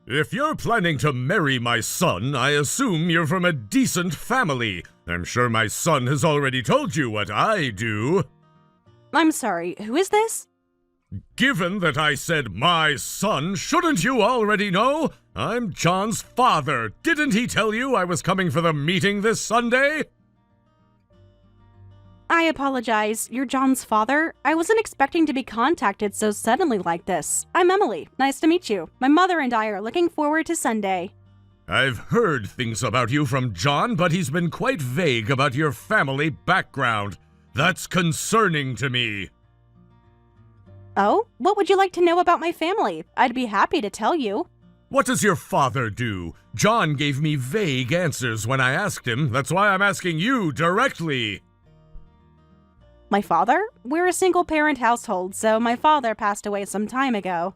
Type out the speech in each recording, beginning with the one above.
If you're planning to marry my son, I assume you're from a decent family. I'm sure my son has already told you what I do. I'm sorry, who is this? Given that I said my son, shouldn't you already know? I'm John's father. Didn't he tell you I was coming for the meeting this Sunday? I apologize. You're John's father? I wasn't expecting to be contacted so suddenly like this. I'm Emily. Nice to meet you. My mother and I are looking forward to Sunday. I've heard things about you from John, but he's been quite vague about your family background. That's concerning to me. Oh? What would you like to know about my family? I'd be happy to tell you. What does your father do? John gave me vague answers when I asked him. That's why I'm asking you directly. My father? We're a single-parent household, so my father passed away some time ago.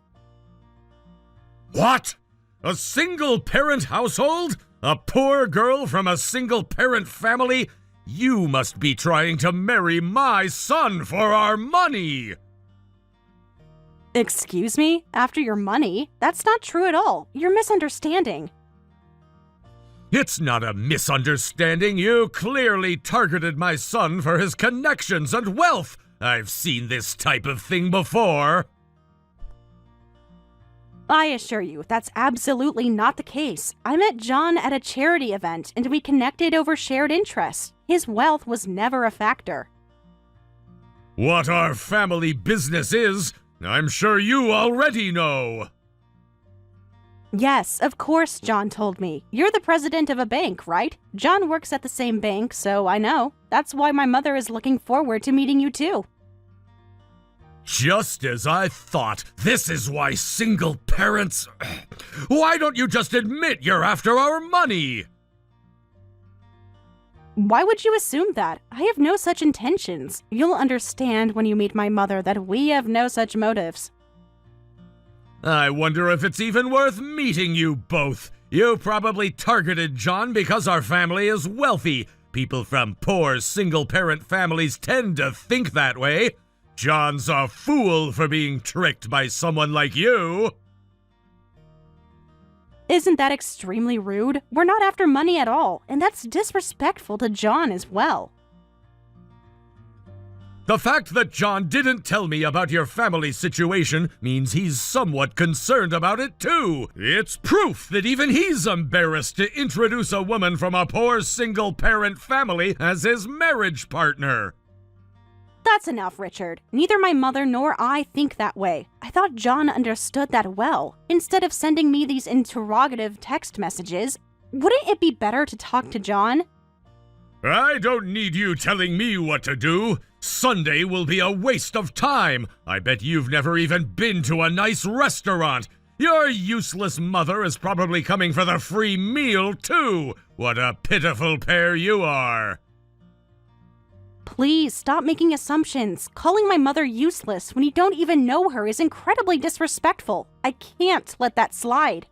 What? A single-parent household? A poor girl from a single-parent family? You must be trying to marry my son for our money! Excuse me? After your money? That's not true at all. You're misunderstanding. It's not a misunderstanding. You clearly targeted my son for his connections and wealth. I've seen this type of thing before. I assure you, that's absolutely not the case. I met John at a charity event, and we connected over shared interests. His wealth was never a factor. What our family business is, I'm sure you already know. Yes, of course, John told me. You're the president of a bank, right? John works at the same bank, so I know. That's why my mother is looking forward to meeting you too. Just as I thought. This is why single parents... Why don't you just admit you're after our money? Why would you assume that? I have no such intentions. You'll understand when you meet my mother that we have no such motives. I wonder if it's even worth meeting you both. You probably targeted John because our family is wealthy. People from poor single-parent families tend to think that way. John's a fool for being tricked by someone like you. Isn't that extremely rude? We're not after money at all, and that's disrespectful to John as well. The fact that John didn't tell me about your family situation means he's somewhat concerned about it too. It's proof that even he's embarrassed to introduce a woman from a poor single-parent family as his marriage partner. That's enough, Richard. Neither my mother nor I think that way. I thought John understood that well. Instead of sending me these interrogative text messages, wouldn't it be better to talk to John? I don't need you telling me what to do. Sunday will be a waste of time. I bet you've never even been to a nice restaurant. Your useless mother is probably coming for the free meal, too. What a pitiful pair you are. Please stop making assumptions. Calling my mother useless when you don't even know her is incredibly disrespectful. I can't let that slide.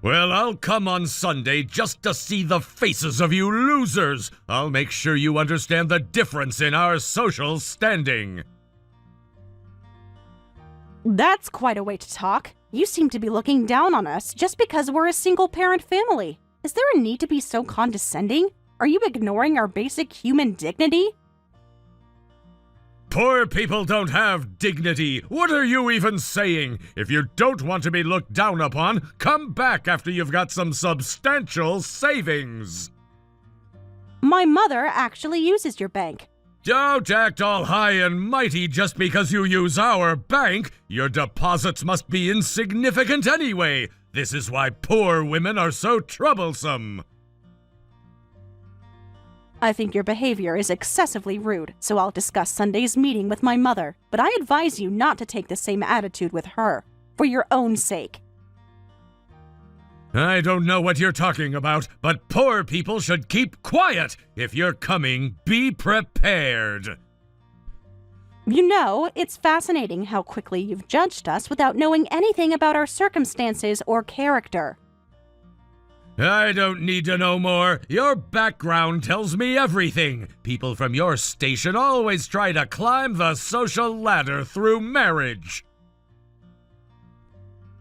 Well, I'll come on Sunday just to see the faces of you losers. I'll make sure you understand the difference in our social standing. That's quite a way to talk. You seem to be looking down on us just because we're a single-parent family. Is there a need to be so condescending? Are you ignoring our basic human dignity? Poor people don't have dignity. What are you even saying? If you don't want to be looked down upon, come back after you've got some substantial savings. My mother actually uses your bank. Don't act all high and mighty just because you use our bank. Your deposits must be insignificant anyway. This is why poor women are so troublesome. I think your behavior is excessively rude, so I'll discuss Sunday's meeting with my mother, but I advise you not to take the same attitude with her, for your own sake. I don't know what you're talking about, but poor people should keep quiet. If you're coming, be prepared. You know, it's fascinating how quickly you've judged us without knowing anything about our circumstances or character. I don't need to know more. Your background tells me everything. People from your station always try to climb the social ladder through marriage.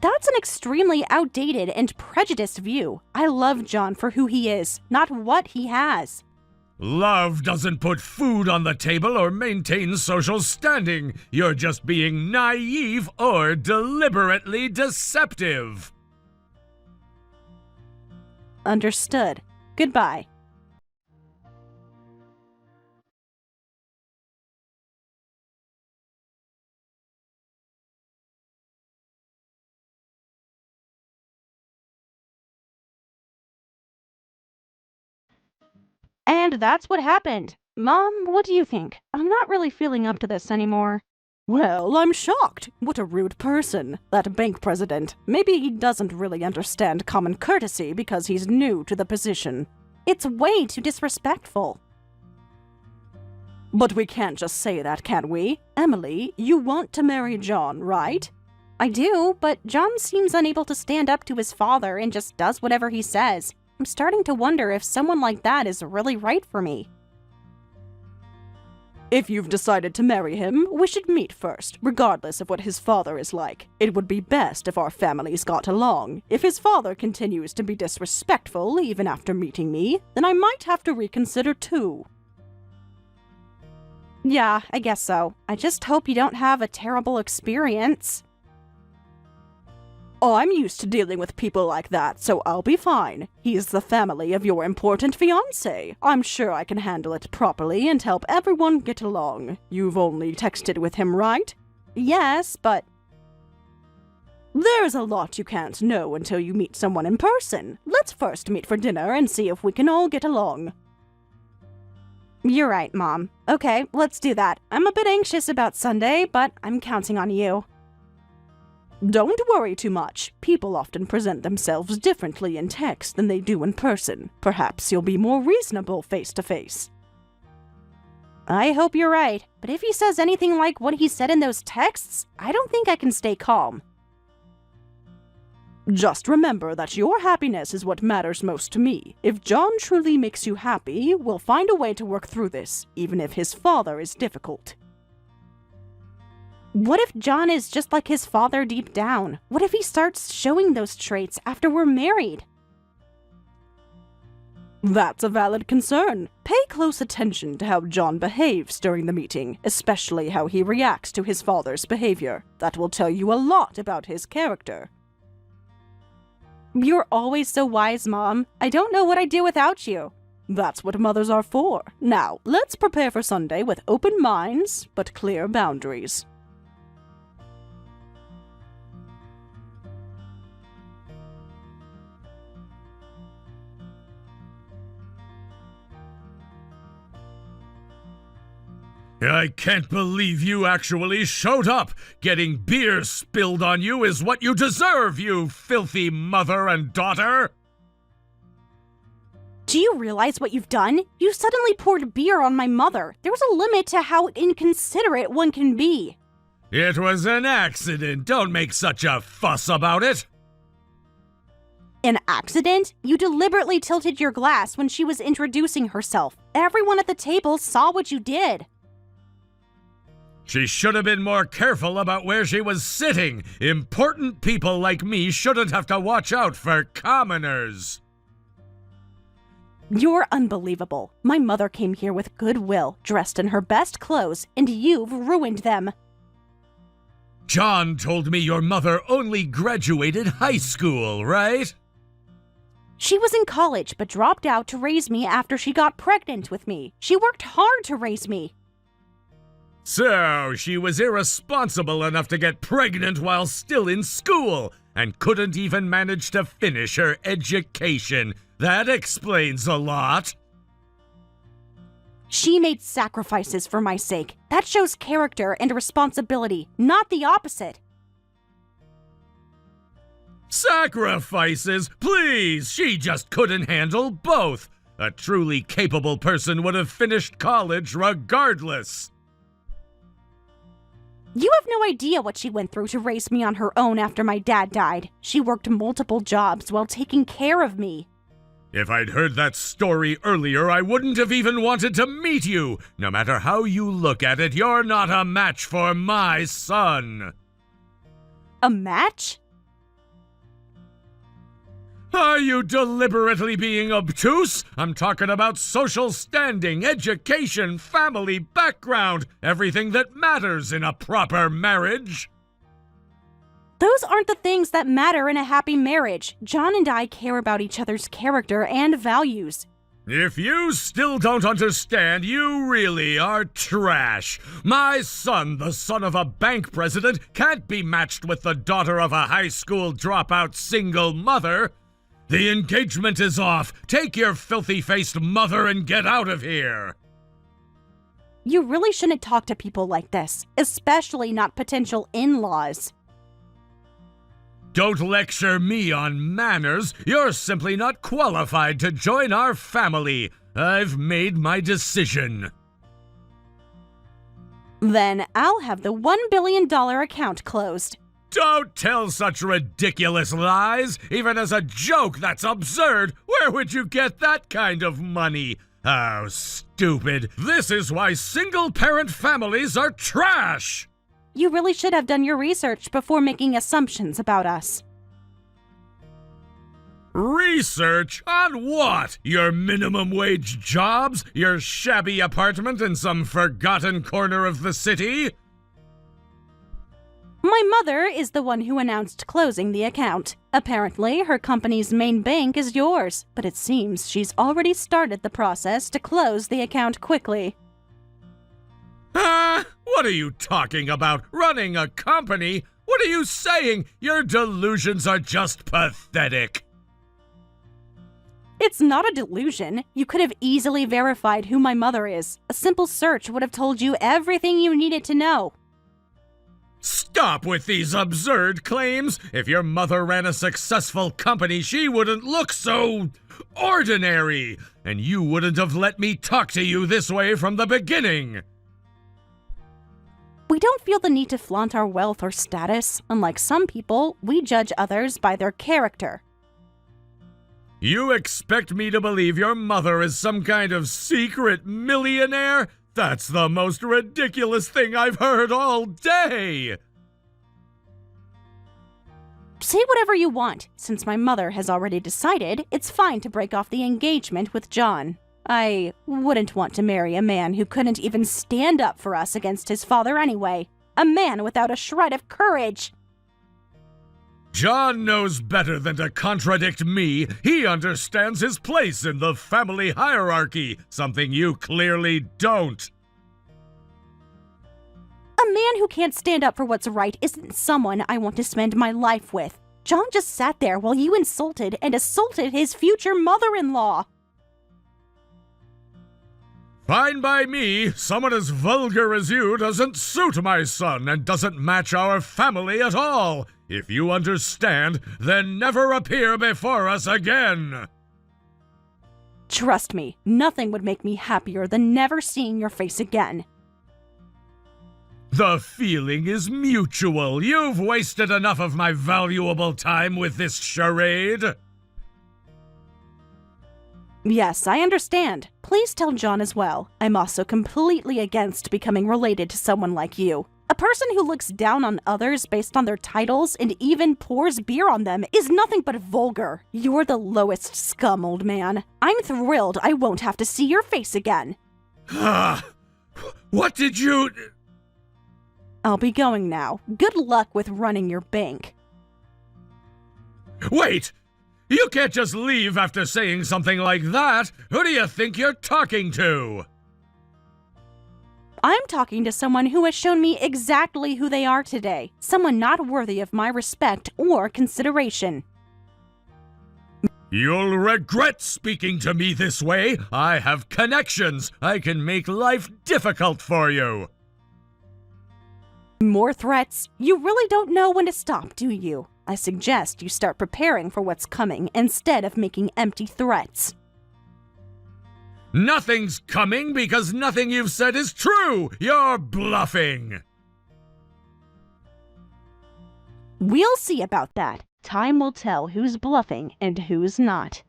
That's an extremely outdated and prejudiced view. I love John for who he is, not what he has. Love doesn't put food on the table or maintain social standing. You're just being naive or deliberately deceptive. Understood. Goodbye. And that's what happened. Mom, what do you think? I'm not really feeling up to this anymore. Well, I'm shocked. What a rude person. That bank president. Maybe he doesn't really understand common courtesy because he's new to the position. It's way too disrespectful. But we can't just say that, can we? Emily, you want to marry John, right? I do, but John seems unable to stand up to his father and just does whatever he says. I'm starting to wonder if someone like that is really right for me. If you've decided to marry him, we should meet first, regardless of what his father is like. It would be best if our families got along. If his father continues to be disrespectful even after meeting me, then I might have to reconsider too. Yeah, I guess so. I just hope you don't have a terrible experience. I'm used to dealing with people like that, so I'll be fine. He's the family of your important fiancé. I'm sure I can handle it properly and help everyone get along. You've only texted with him, right? Yes, but... There's a lot you can't know until you meet someone in person. Let's first meet for dinner and see if we can all get along. You're right, Mom. Okay, let's do that. I'm a bit anxious about Sunday, but I'm counting on you. Don't worry too much. People often present themselves differently in text than they do in person. Perhaps you'll be more reasonable face-to-face. I hope you're right, but if he says anything like what he said in those texts, I don't think I can stay calm. Just remember that your happiness is what matters most to me. If John truly makes you happy, we'll find a way to work through this, even if his father is difficult. What if John is just like his father deep down? What if he starts showing those traits after we're married? That's a valid concern. Pay close attention to how John behaves during the meeting, especially how he reacts to his father's behavior. That will tell you a lot about his character. You're always so wise, Mom. I don't know what I'd do without you. That's what mothers are for. Now, let's prepare for Sunday with open minds, but clear boundaries. I can't believe you actually showed up. Getting beer spilled on you is what you deserve, you filthy mother and daughter. Do you realize what you've done? You suddenly poured beer on my mother. There's a limit to how inconsiderate one can be. It was an accident. Don't make such a fuss about it. An accident? You deliberately tilted your glass when she was introducing herself. Everyone at the table saw what you did. She should have been more careful about where she was sitting. Important people like me shouldn't have to watch out for commoners. You're unbelievable. My mother came here with goodwill, dressed in her best clothes, and you've ruined them. John told me your mother only graduated high school, right? She was in college, but dropped out to raise me after she got pregnant with me. She worked hard to raise me. So, she was irresponsible enough to get pregnant while still in school, and couldn't even manage to finish her education. That explains a lot. She made sacrifices for my sake. That shows character and responsibility, not the opposite. Sacrifices? Please, she just couldn't handle both. A truly capable person would have finished college regardless. You have no idea what she went through to raise me on her own after my dad died. She worked multiple jobs while taking care of me. If I'd heard that story earlier, I wouldn't have even wanted to meet you. No matter how you look at it, you're not a match for my son. A match? Are you deliberately being obtuse? I'm talking about social standing, education, family, background, everything that matters in a proper marriage. Those aren't the things that matter in a happy marriage. John and I care about each other's character and values. If you still don't understand, you really are trash. My son, the son of a bank president, can't be matched with the daughter of a high school dropout single mother. The engagement is off. Take your filthy-faced mother and get out of here. You really shouldn't talk to people like this, especially not potential in-laws. Don't lecture me on manners. You're simply not qualified to join our family. I've made my decision. Then I'll have the $1 billion account closed. Don't tell such ridiculous lies. Even as a joke, that's absurd. Where would you get that kind of money? How stupid. This is why single-parent families are trash. You really should have done your research before making assumptions about us. Research? On what? Your minimum wage jobs? Your shabby apartment in some forgotten corner of the city? My mother is the one who announced closing the account. Apparently, her company's main bank is yours, but it seems she's already started the process to close the account quickly. What are you talking about? Running a company? What are you saying? Your delusions are just pathetic. It's not a delusion. You could have easily verified who my mother is. A simple search would have told you everything you needed to know. Stop with these absurd claims. If your mother ran a successful company, she wouldn't look so ordinary. And you wouldn't have let me talk to you this way from the beginning. We don't feel the need to flaunt our wealth or status. Unlike some people, we judge others by their character. You expect me to believe your mother is some kind of secret millionaire? That's the most ridiculous thing I've heard all day! Say whatever you want. Since my mother has already decided, it's fine to break off the engagement with John. I wouldn't want to marry a man who couldn't even stand up for us against his father anyway. A man without a shred of courage. John knows better than to contradict me. He understands his place in the family hierarchy, something you clearly don't. A man who can't stand up for what's right isn't someone I want to spend my life with. John just sat there while you insulted and assaulted his future mother-in-law. Fine by me. Someone as vulgar as you doesn't suit my son and doesn't match our family at all. If you understand, then never appear before us again. Trust me, nothing would make me happier than never seeing your face again. The feeling is mutual. You've wasted enough of my valuable time with this charade. Yes, I understand. Please tell John as well. I'm also completely against becoming related to someone like you. A person who looks down on others based on their titles and even pours beer on them is nothing but vulgar. You're the lowest scum, old man. I'm thrilled I won't have to see your face again. What did you... I'll be going now. Good luck with running your bank. Wait! You can't just leave after saying something like that! Who do you think you're talking to? I'm talking to someone who has shown me exactly who they are today. Someone not worthy of my respect or consideration. You'll regret speaking to me this way. I have connections. I can make life difficult for you. More threats? You really don't know when to stop, do you? I suggest you start preparing for what's coming instead of making empty threats. Nothing's coming because nothing you've said is true! You're bluffing! We'll see about that. Time will tell who's bluffing and who's not.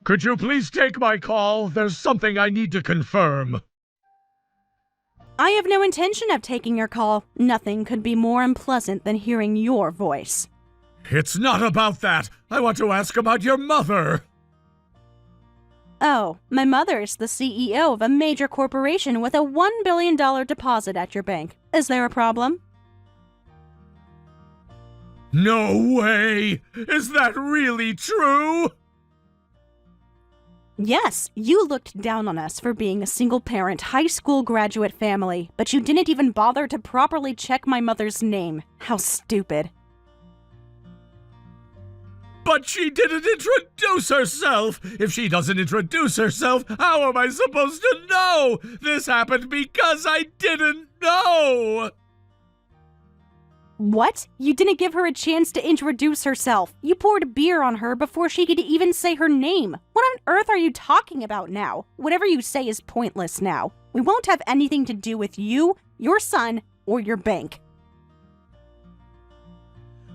Could you please take my call? There's something I need to confirm. I have no intention of taking your call. Nothing could be more unpleasant than hearing your voice. It's not about that. I want to ask about your mother. Oh, my mother is the CEO of a major corporation with a $1 billion deposit at your bank. Is there a problem? No way! Is that really true? Yes, you looked down on us for being a single-parent, high school graduate family, but you didn't even bother to properly check my mother's name. How stupid. But she didn't introduce herself! If she doesn't introduce herself, how am I supposed to know? This happened because I didn't know! What? You didn't give her a chance to introduce herself. You poured beer on her before she could even say her name. What on earth are you talking about now? Whatever you say is pointless now. We won't have anything to do with you, your son, or your bank.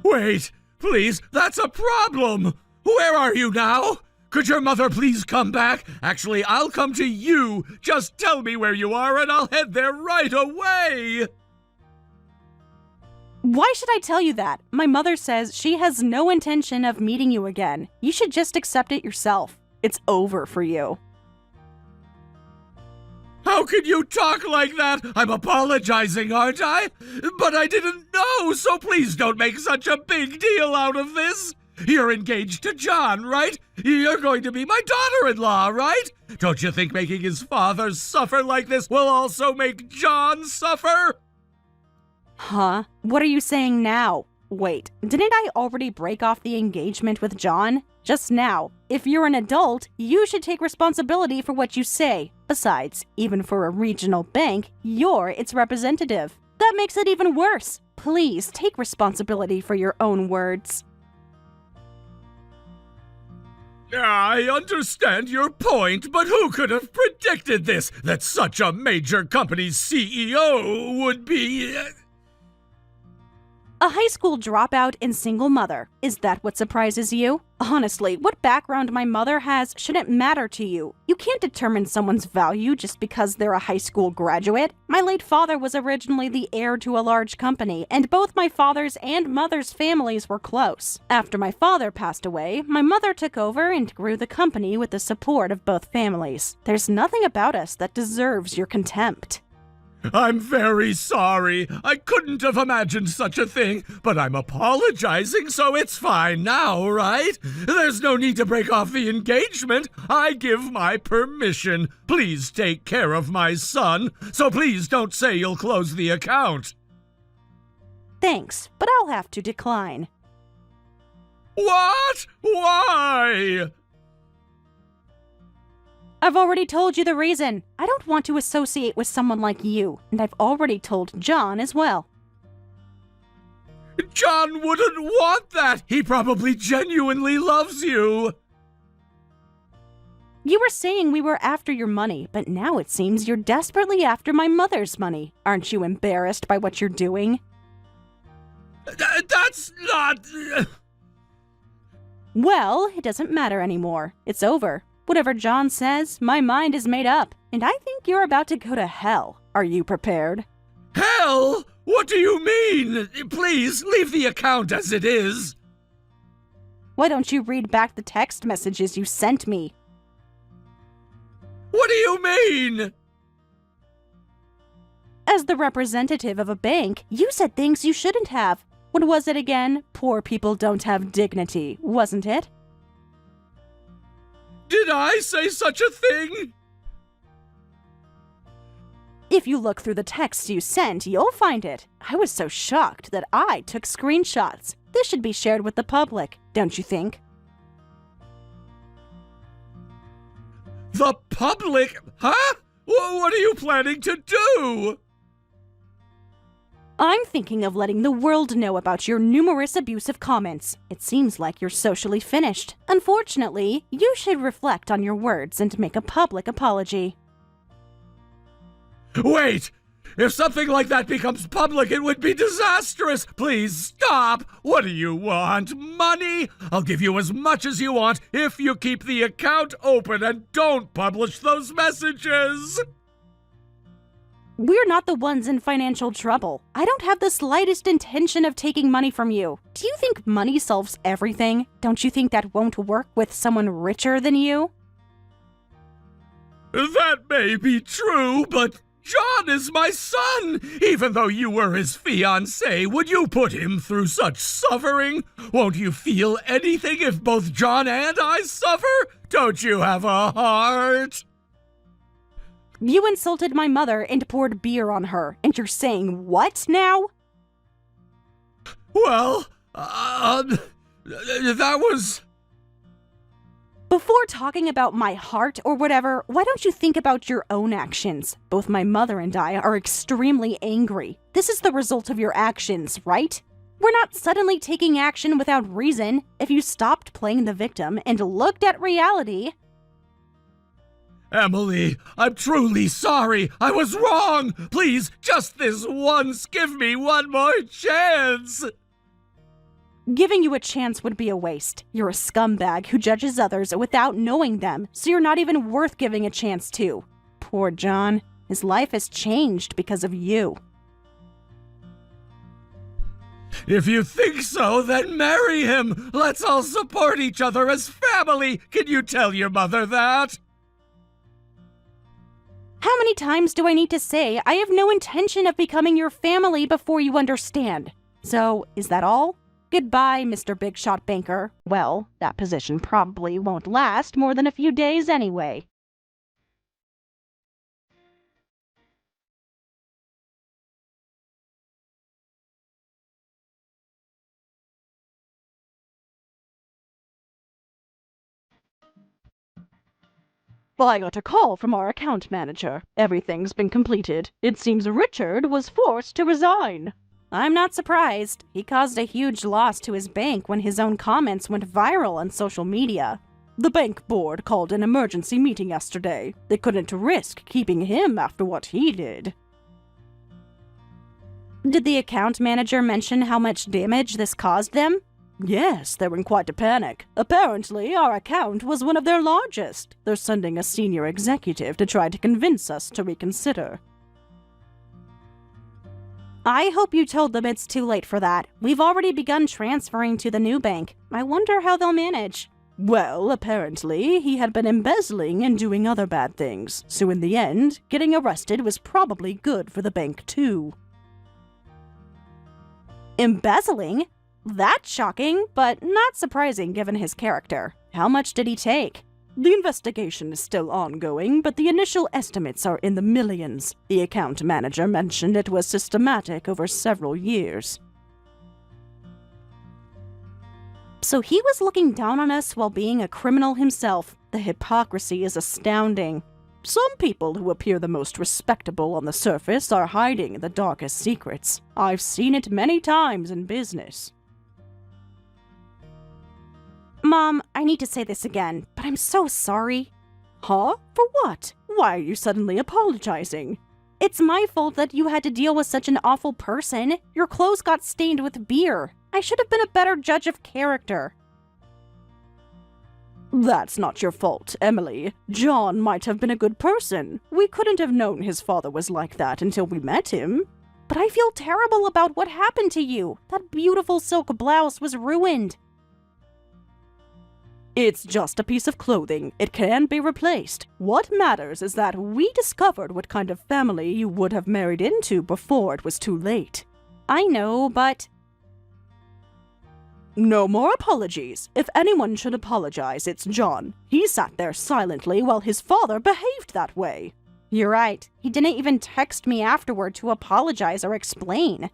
Wait, please, that's a problem! Where are you now? Could your mother please come back? Actually, I'll come to you. Just tell me where you are and I'll head there right away! Why should I tell you that? My mother says she has no intention of meeting you again. You should just accept it yourself. It's over for you. How can you talk like that? I'm apologizing, aren't I? But I didn't know, so please don't make such a big deal out of this. You're engaged to John, right? You're going to be my daughter-in-law, right? Don't you think making his father suffer like this will also make John suffer? Huh? What are you saying now? Wait, didn't I already break off the engagement with John? Just now. If you're an adult, you should take responsibility for what you say. Besides, even for a regional bank, you're its representative. That makes it even worse. Please take responsibility for your own words. I understand your point, but who could have predicted this? That such a major company's CEO would be... A high school dropout and single mother. Is that what surprises you? Honestly, what background my mother has shouldn't matter to you. You can't determine someone's value just because they're a high school graduate. My late father was originally the heir to a large company, and both my father's and mother's families were close. After my father passed away, my mother took over and grew the company with the support of both families. There's nothing about us that deserves your contempt. I'm very sorry. I couldn't have imagined such a thing, but I'm apologizing, so it's fine now, right? There's no need to break off the engagement. I give my permission. Please take care of my son, so please don't say you'll close the account. Thanks, but I'll have to decline. What? Why? I've already told you the reason. I don't want to associate with someone like you, and I've already told John as well. John wouldn't want that! He probably genuinely loves you! You were saying we were after your money, but now it seems you're desperately after my mother's money. Aren't you embarrassed by what you're doing? That's not... Well, it doesn't matter anymore. It's over. Whatever John says, my mind is made up, and I think you're about to go to hell. Are you prepared? Hell? What do you mean? Please, leave the account as it is. Why don't you read back the text messages you sent me? What do you mean? As the representative of a bank, you said things you shouldn't have. What was it again? Poor people don't have dignity, wasn't it? Did I say such a thing? If you look through the texts you sent, you'll find it. I was so shocked that I took screenshots. This should be shared with the public, don't you think? The public? Huh? What are you planning to do? I'm thinking of letting the world know about your numerous abusive comments. It seems like you're socially finished. Unfortunately, you should reflect on your words and make a public apology. Wait! If something like that becomes public, it would be disastrous. Please stop. What do you want? Money? I'll give you as much as you want if you keep the account open and don't publish those messages. We're not the ones in financial trouble. I don't have the slightest intention of taking money from you. Do you think money solves everything? Don't you think that won't work with someone richer than you? That may be true, but John is my son. Even though you were his fiancé, would you put him through such suffering? Won't you feel anything if both John and I suffer? Don't you have a heart? You insulted my mother and poured beer on her, and you're saying what now? Well, that was... Before talking about my heart or whatever, why don't you think about your own actions? Both my mother and I are extremely angry. This is the result of your actions, right? We're not suddenly taking action without reason. If you stopped playing the victim and looked at reality... Emily, I'm truly sorry. I was wrong. Please, just this once, give me one more chance. Giving you a chance would be a waste. You're a scumbag who judges others without knowing them, so you're not even worth giving a chance to. Poor John. His life has changed because of you. If you think so, then marry him. Let's all support each other as family. Can you tell your mother that? How many times do I need to say I have no intention of becoming your family before you understand? So, is that all? Goodbye, Mr. Big Shot Banker. Well, that position probably won't last more than a few days anyway. I got a call from our account manager. Everything's been completed. It seems Richard was forced to resign. I'm not surprised. He caused a huge loss to his bank when his own comments went viral on social media. The bank board called an emergency meeting yesterday. They couldn't risk keeping him after what he did. Did the account manager mention how much damage this caused them? Yes, they were in quite a panic. Apparently, our account was one of their largest. They're sending a senior executive to try to convince us to reconsider. I hope you told them it's too late for that. We've already begun transferring to the new bank. I wonder how they'll manage. Well, apparently, he had been embezzling and doing other bad things. So in the end, getting arrested was probably good for the bank too. Embezzling? That's shocking, but not surprising given his character. How much did he take? The investigation is still ongoing, but the initial estimates are in the millions. The account manager mentioned it was systematic over several years. So he was looking down on us while being a criminal himself. The hypocrisy is astounding. Some people who appear the most respectable on the surface are hiding the darkest secrets. I've seen it many times in business. Mom, I need to say this again, but I'm so sorry. Huh? For what? Why are you suddenly apologizing? It's my fault that you had to deal with such an awful person. Your clothes got stained with beer. I should have been a better judge of character. That's not your fault, Emily. John might have been a good person. We couldn't have known his father was like that until we met him. But I feel terrible about what happened to you. That beautiful silk blouse was ruined. It's just a piece of clothing. It can be replaced. What matters is that we discovered what kind of family you would have married into before it was too late. I know, but... No more apologies. If anyone should apologize, it's John. He sat there silently while his father behaved that way. You're right. He didn't even text me afterward to apologize or explain.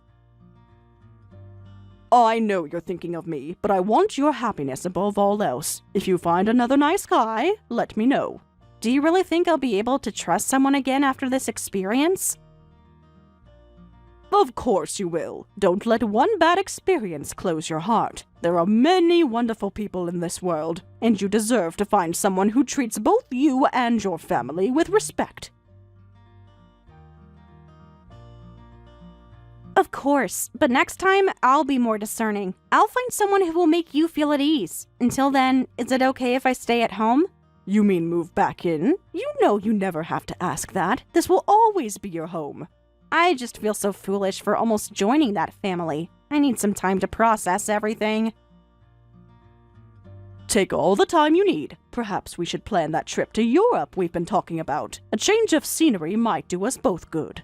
I know you're thinking of me, but I want your happiness above all else. If you find another nice guy, let me know. Do you really think I'll be able to trust someone again after this experience? Of course you will. Don't let one bad experience close your heart. There are many wonderful people in this world, and you deserve to find someone who treats both you and your family with respect. Of course, but next time, I'll be more discerning. I'll find someone who will make you feel at ease. Until then, is it okay if I stay at home? You mean move back in? You know you never have to ask that. This will always be your home. I just feel so foolish for almost joining that family. I need some time to process everything. Take all the time you need. Perhaps we should plan that trip to Europe we've been talking about. A change of scenery might do us both good.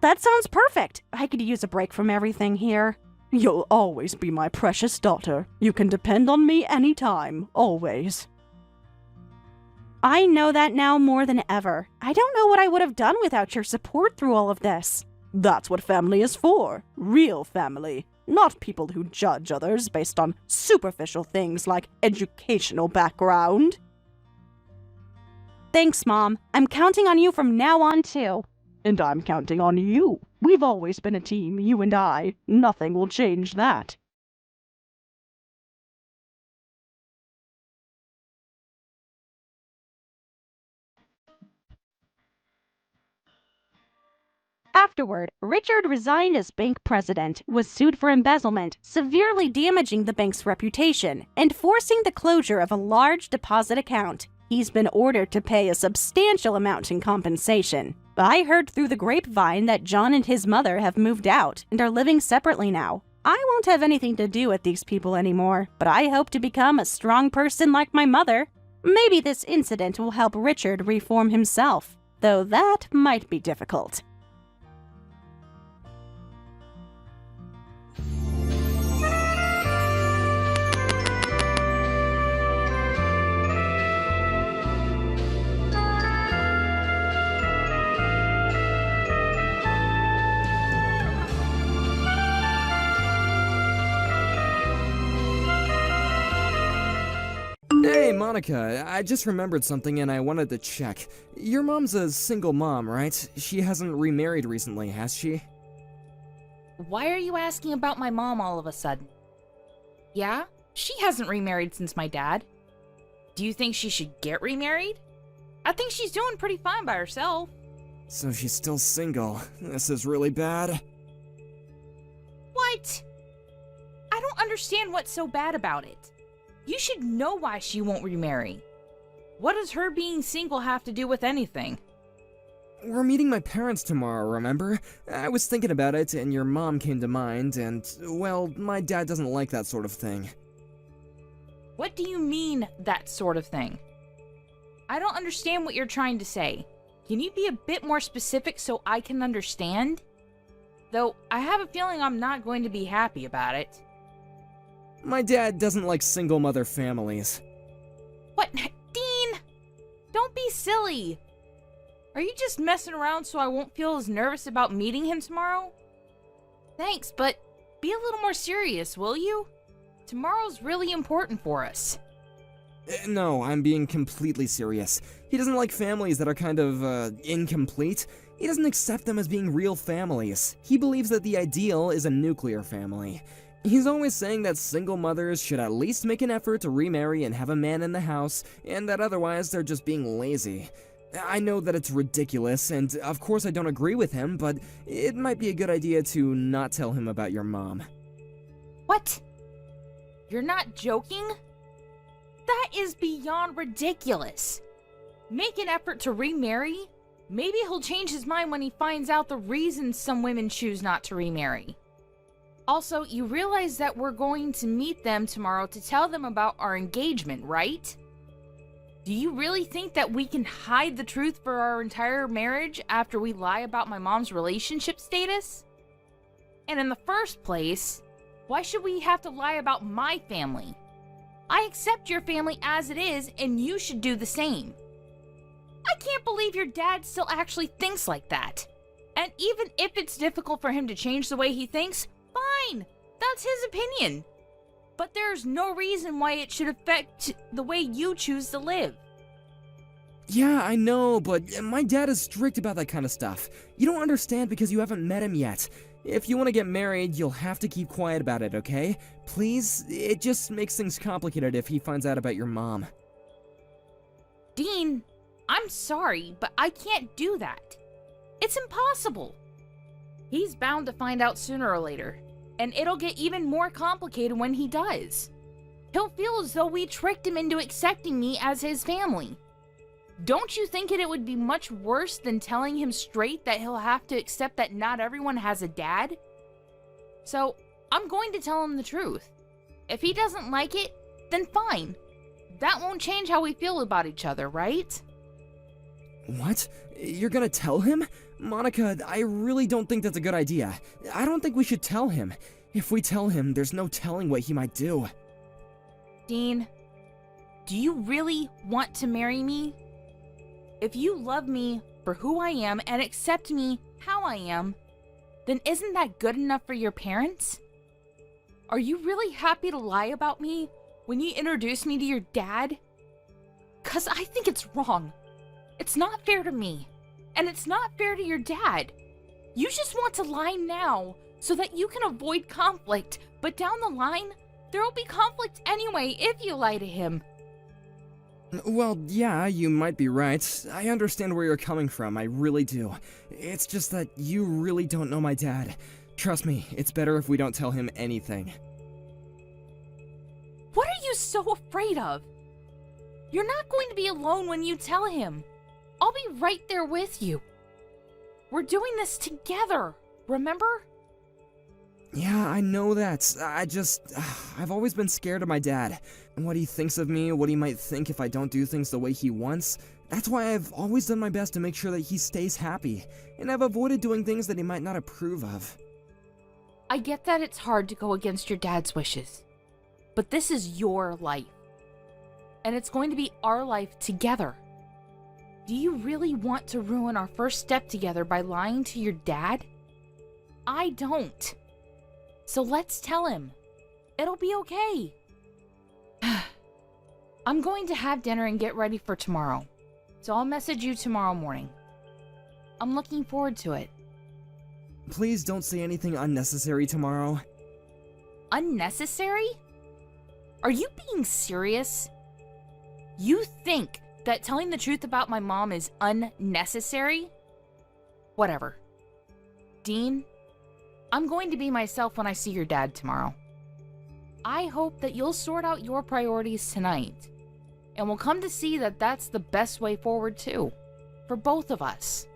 That sounds perfect. I could use a break from everything here. You'll always be my precious daughter. You can depend on me anytime, always. I know that now more than ever. I don't know what I would have done without your support through all of this. That's what family is for. Real family. Not people who judge others based on superficial things like educational background. Thanks, Mom. I'm counting on you from now on, too. And I'm counting on you. We've always been a team, you and I. Nothing will change that. Afterward, Richard resigned as bank president, was sued for embezzlement, severely damaging the bank's reputation, and forcing the closure of a large deposit account. He's been ordered to pay a substantial amount in compensation. I heard through the grapevine that John and his mother have moved out and are living separately now. I won't have anything to do with these people anymore, but I hope to become a strong person like my mother. Maybe this incident will help Richard reform himself, though that might be difficult. Hey, Monica, I just remembered something and I wanted to check. Your mom's a single mom, right? She hasn't remarried recently, has she? Why are you asking about my mom all of a sudden? Yeah, she hasn't remarried since my dad. Do you think she should get remarried? I think she's doing pretty fine by herself. So she's still single. This is really bad. What? I don't understand what's so bad about it. You should know why she won't remarry. What does her being single have to do with anything? We're meeting my parents tomorrow, remember? I was thinking about it, and your mom came to mind, and, well, my dad doesn't like that sort of thing. What do you mean, that sort of thing? I don't understand what you're trying to say. Can you be a bit more specific so I can understand? Though, I have a feeling I'm not going to be happy about it. My dad doesn't like single mother families. What? Dean! Don't be silly! Are you just messing around so I won't feel as nervous about meeting him tomorrow? Thanks, but be a little more serious, will you? Tomorrow's really important for us. No, I'm being completely serious. He doesn't like families that are kind of, incomplete. He doesn't accept them as being real families. He believes that the ideal is a nuclear family. He's always saying that single mothers should at least make an effort to remarry and have a man in the house, and that otherwise they're just being lazy. I know that it's ridiculous, and of course I don't agree with him, but it might be a good idea to not tell him about your mom. What? You're not joking? That is beyond ridiculous. Make an effort to remarry? Maybe he'll change his mind when he finds out the reasons some women choose not to remarry. Also, you realize that we're going to meet them tomorrow to tell them about our engagement, right? Do you really think that we can hide the truth for our entire marriage after we lie about my mom's relationship status? And in the first place, why should we have to lie about my family? I accept your family as it is, and you should do the same. I can't believe your dad still actually thinks like that. And even if it's difficult for him to change the way he thinks, fine, that's his opinion. But there's no reason why it should affect the way you choose to live. Yeah, I know, but my dad is strict about that kind of stuff. You don't understand because you haven't met him yet. If you want to get married, you'll have to keep quiet about it, okay? Please, it just makes things complicated if he finds out about your mom. Dean, I'm sorry, but I can't do that. It's impossible. He's bound to find out sooner or later, and it'll get even more complicated when he does. He'll feel as though we tricked him into accepting me as his family. Don't you think it would be much worse than telling him straight that he'll have to accept that not everyone has a dad? So, I'm going to tell him the truth. If he doesn't like it, then fine. That won't change how we feel about each other, right? What? You're gonna tell him? Monica, I really don't think that's a good idea. I don't think we should tell him. If we tell him, there's no telling what he might do. Dean, do you really want to marry me? If you love me for who I am and accept me how I am, then isn't that good enough for your parents? Are you really happy to lie about me when you introduce me to your dad? 'Cause I think it's wrong. It's not fair to me, and it's not fair to your dad. You just want to lie now so that you can avoid conflict, but down the line, there will be conflict anyway if you lie to him. Well, yeah, you might be right. I understand where you're coming from, I really do. It's just that you really don't know my dad. Trust me, it's better if we don't tell him anything. What are you so afraid of? You're not going to be alone when you tell him. I'll be right there with you. We're doing this together, remember? Yeah, I know that. I've always been scared of my dad. And what he thinks of me, what he might think if I don't do things the way he wants. That's why I've always done my best to make sure that he stays happy. And I've avoided doing things that he might not approve of. I get that it's hard to go against your dad's wishes. But this is your life. And it's going to be our life together. Do you really want to ruin our first step together by lying to your dad? I don't. So let's tell him. It'll be okay. I'm going to have dinner and get ready for tomorrow. So I'll message you tomorrow morning. I'm looking forward to it. Please don't say anything unnecessary tomorrow. Unnecessary? Are you being serious? You think that telling the truth about my mom is unnecessary? Whatever. Dean, I'm going to be myself when I see your dad tomorrow. I hope that you'll sort out your priorities tonight, and we'll come to see that that's the best way forward too, for both of us.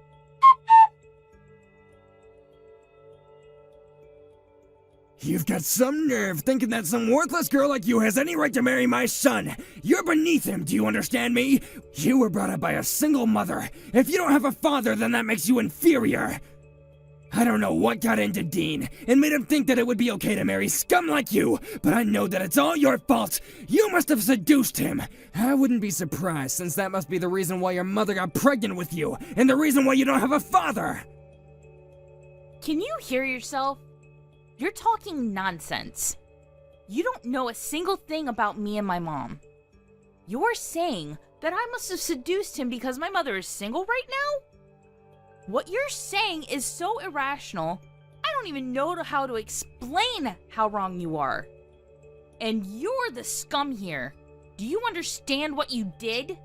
You've got some nerve thinking that some worthless girl like you has any right to marry my son. You're beneath him, do you understand me? You were brought up by a single mother. If you don't have a father, then that makes you inferior. I don't know what got into Dean and made him think that it would be okay to marry scum like you, but I know that it's all your fault. You must have seduced him. I wouldn't be surprised, since that must be the reason why your mother got pregnant with you, and the reason why you don't have a father. Can you hear yourself? You're talking nonsense. You don't know a single thing about me and my mom. You're saying that I must have seduced him because my mother is single right now? What you're saying is so irrational, I don't even know how to explain how wrong you are. And you're the scum here. Do you understand what you did?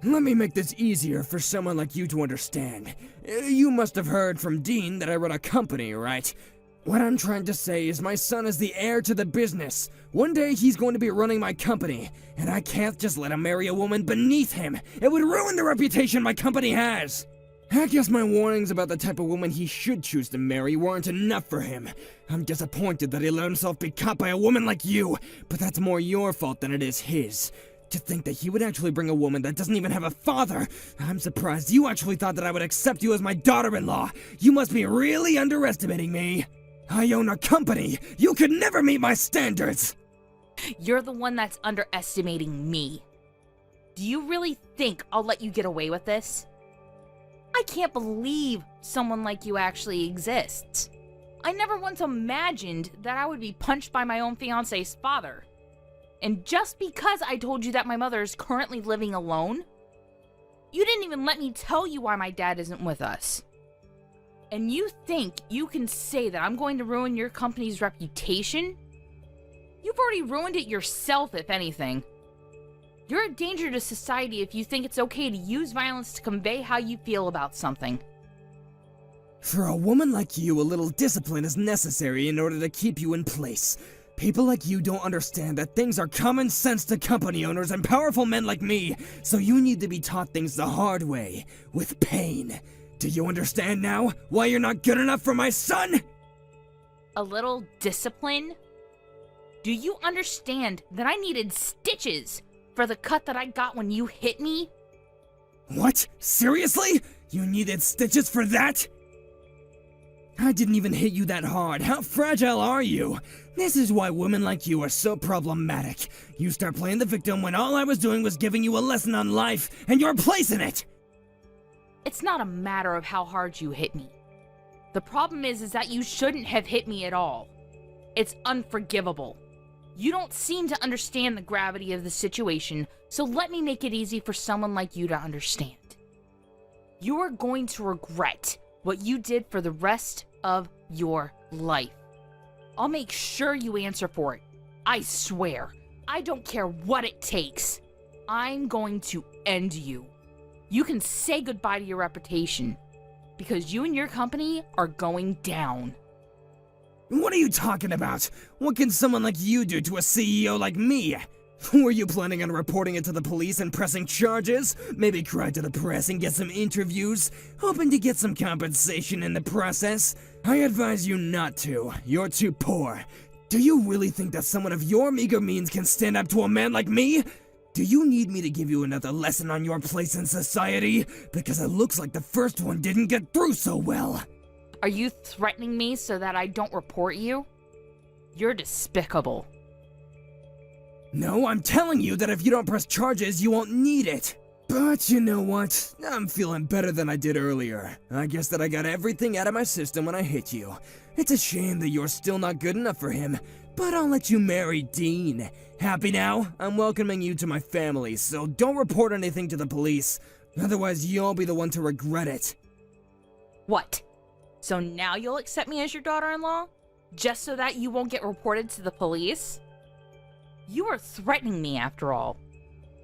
Let me make this easier for someone like you to understand. You must have heard from Dean that I run a company, right? What I'm trying to say is my son is the heir to the business. One day he's going to be running my company, and I can't just let him marry a woman beneath him. It would ruin the reputation my company has. I guess my warnings about the type of woman he should choose to marry weren't enough for him. I'm disappointed that he let himself be caught by a woman like you, but that's more your fault than it is his. To think that he would actually bring a woman that doesn't even have a father. I'm surprised you actually thought that I would accept you as my daughter-in-law. You must be really underestimating me. I own a company. You could never meet my standards. You're the one that's underestimating me. Do you really think I'll let you get away with this? I can't believe someone like you actually exists. I never once imagined that I would be punched by my own fiancé's father. And just because I told you that my mother is currently living alone, you didn't even let me tell you why my dad isn't with us. And you think you can say that I'm going to ruin your company's reputation? You've already ruined it yourself, if anything. You're a danger to society if you think it's okay to use violence to convey how you feel about something. For a woman like you, a little discipline is necessary in order to keep you in place. People like you don't understand that things are common sense to company owners and powerful men like me, so you need to be taught things the hard way, with pain. Do you understand now why you're not good enough for my son? A little discipline? Do you understand that I needed stitches for the cut that I got when you hit me? What? Seriously? You needed stitches for that? I didn't even hit you that hard. How fragile are you? This is why women like you are so problematic. You start playing the victim when all I was doing was giving you a lesson on life, and you're placing it! It's not a matter of how hard you hit me. The problem is that you shouldn't have hit me at all. It's unforgivable. You don't seem to understand the gravity of the situation, so let me make it easy for someone like you to understand. You are going to regret what you did for the rest of your life. I'll make sure you answer for it. I swear. I don't care what it takes. I'm going to end you. You can say goodbye to your reputation, because you and your company are going down. What are you talking about? What can someone like you do to a CEO like me? Were you planning on reporting it to the police and pressing charges? Maybe cry to the press and get some interviews? Hoping to get some compensation in the process? I advise you not to. You're too poor. Do you really think that someone of your meager means can stand up to a man like me? Do you need me to give you another lesson on your place in society? Because it looks like the first one didn't get through so well. Are you threatening me so that I don't report you? You're despicable. No, I'm telling you that if you don't press charges, you won't need it. But you know what? I'm feeling better than I did earlier. I guess that I got everything out of my system when I hit you. It's a shame that you're still not good enough for him, but I'll let you marry Dean. Happy now? I'm welcoming you to my family, so don't report anything to the police. Otherwise, you'll be the one to regret it. What? So now you'll accept me as your daughter-in-law? Just so that you won't get reported to the police? You are threatening me, after all.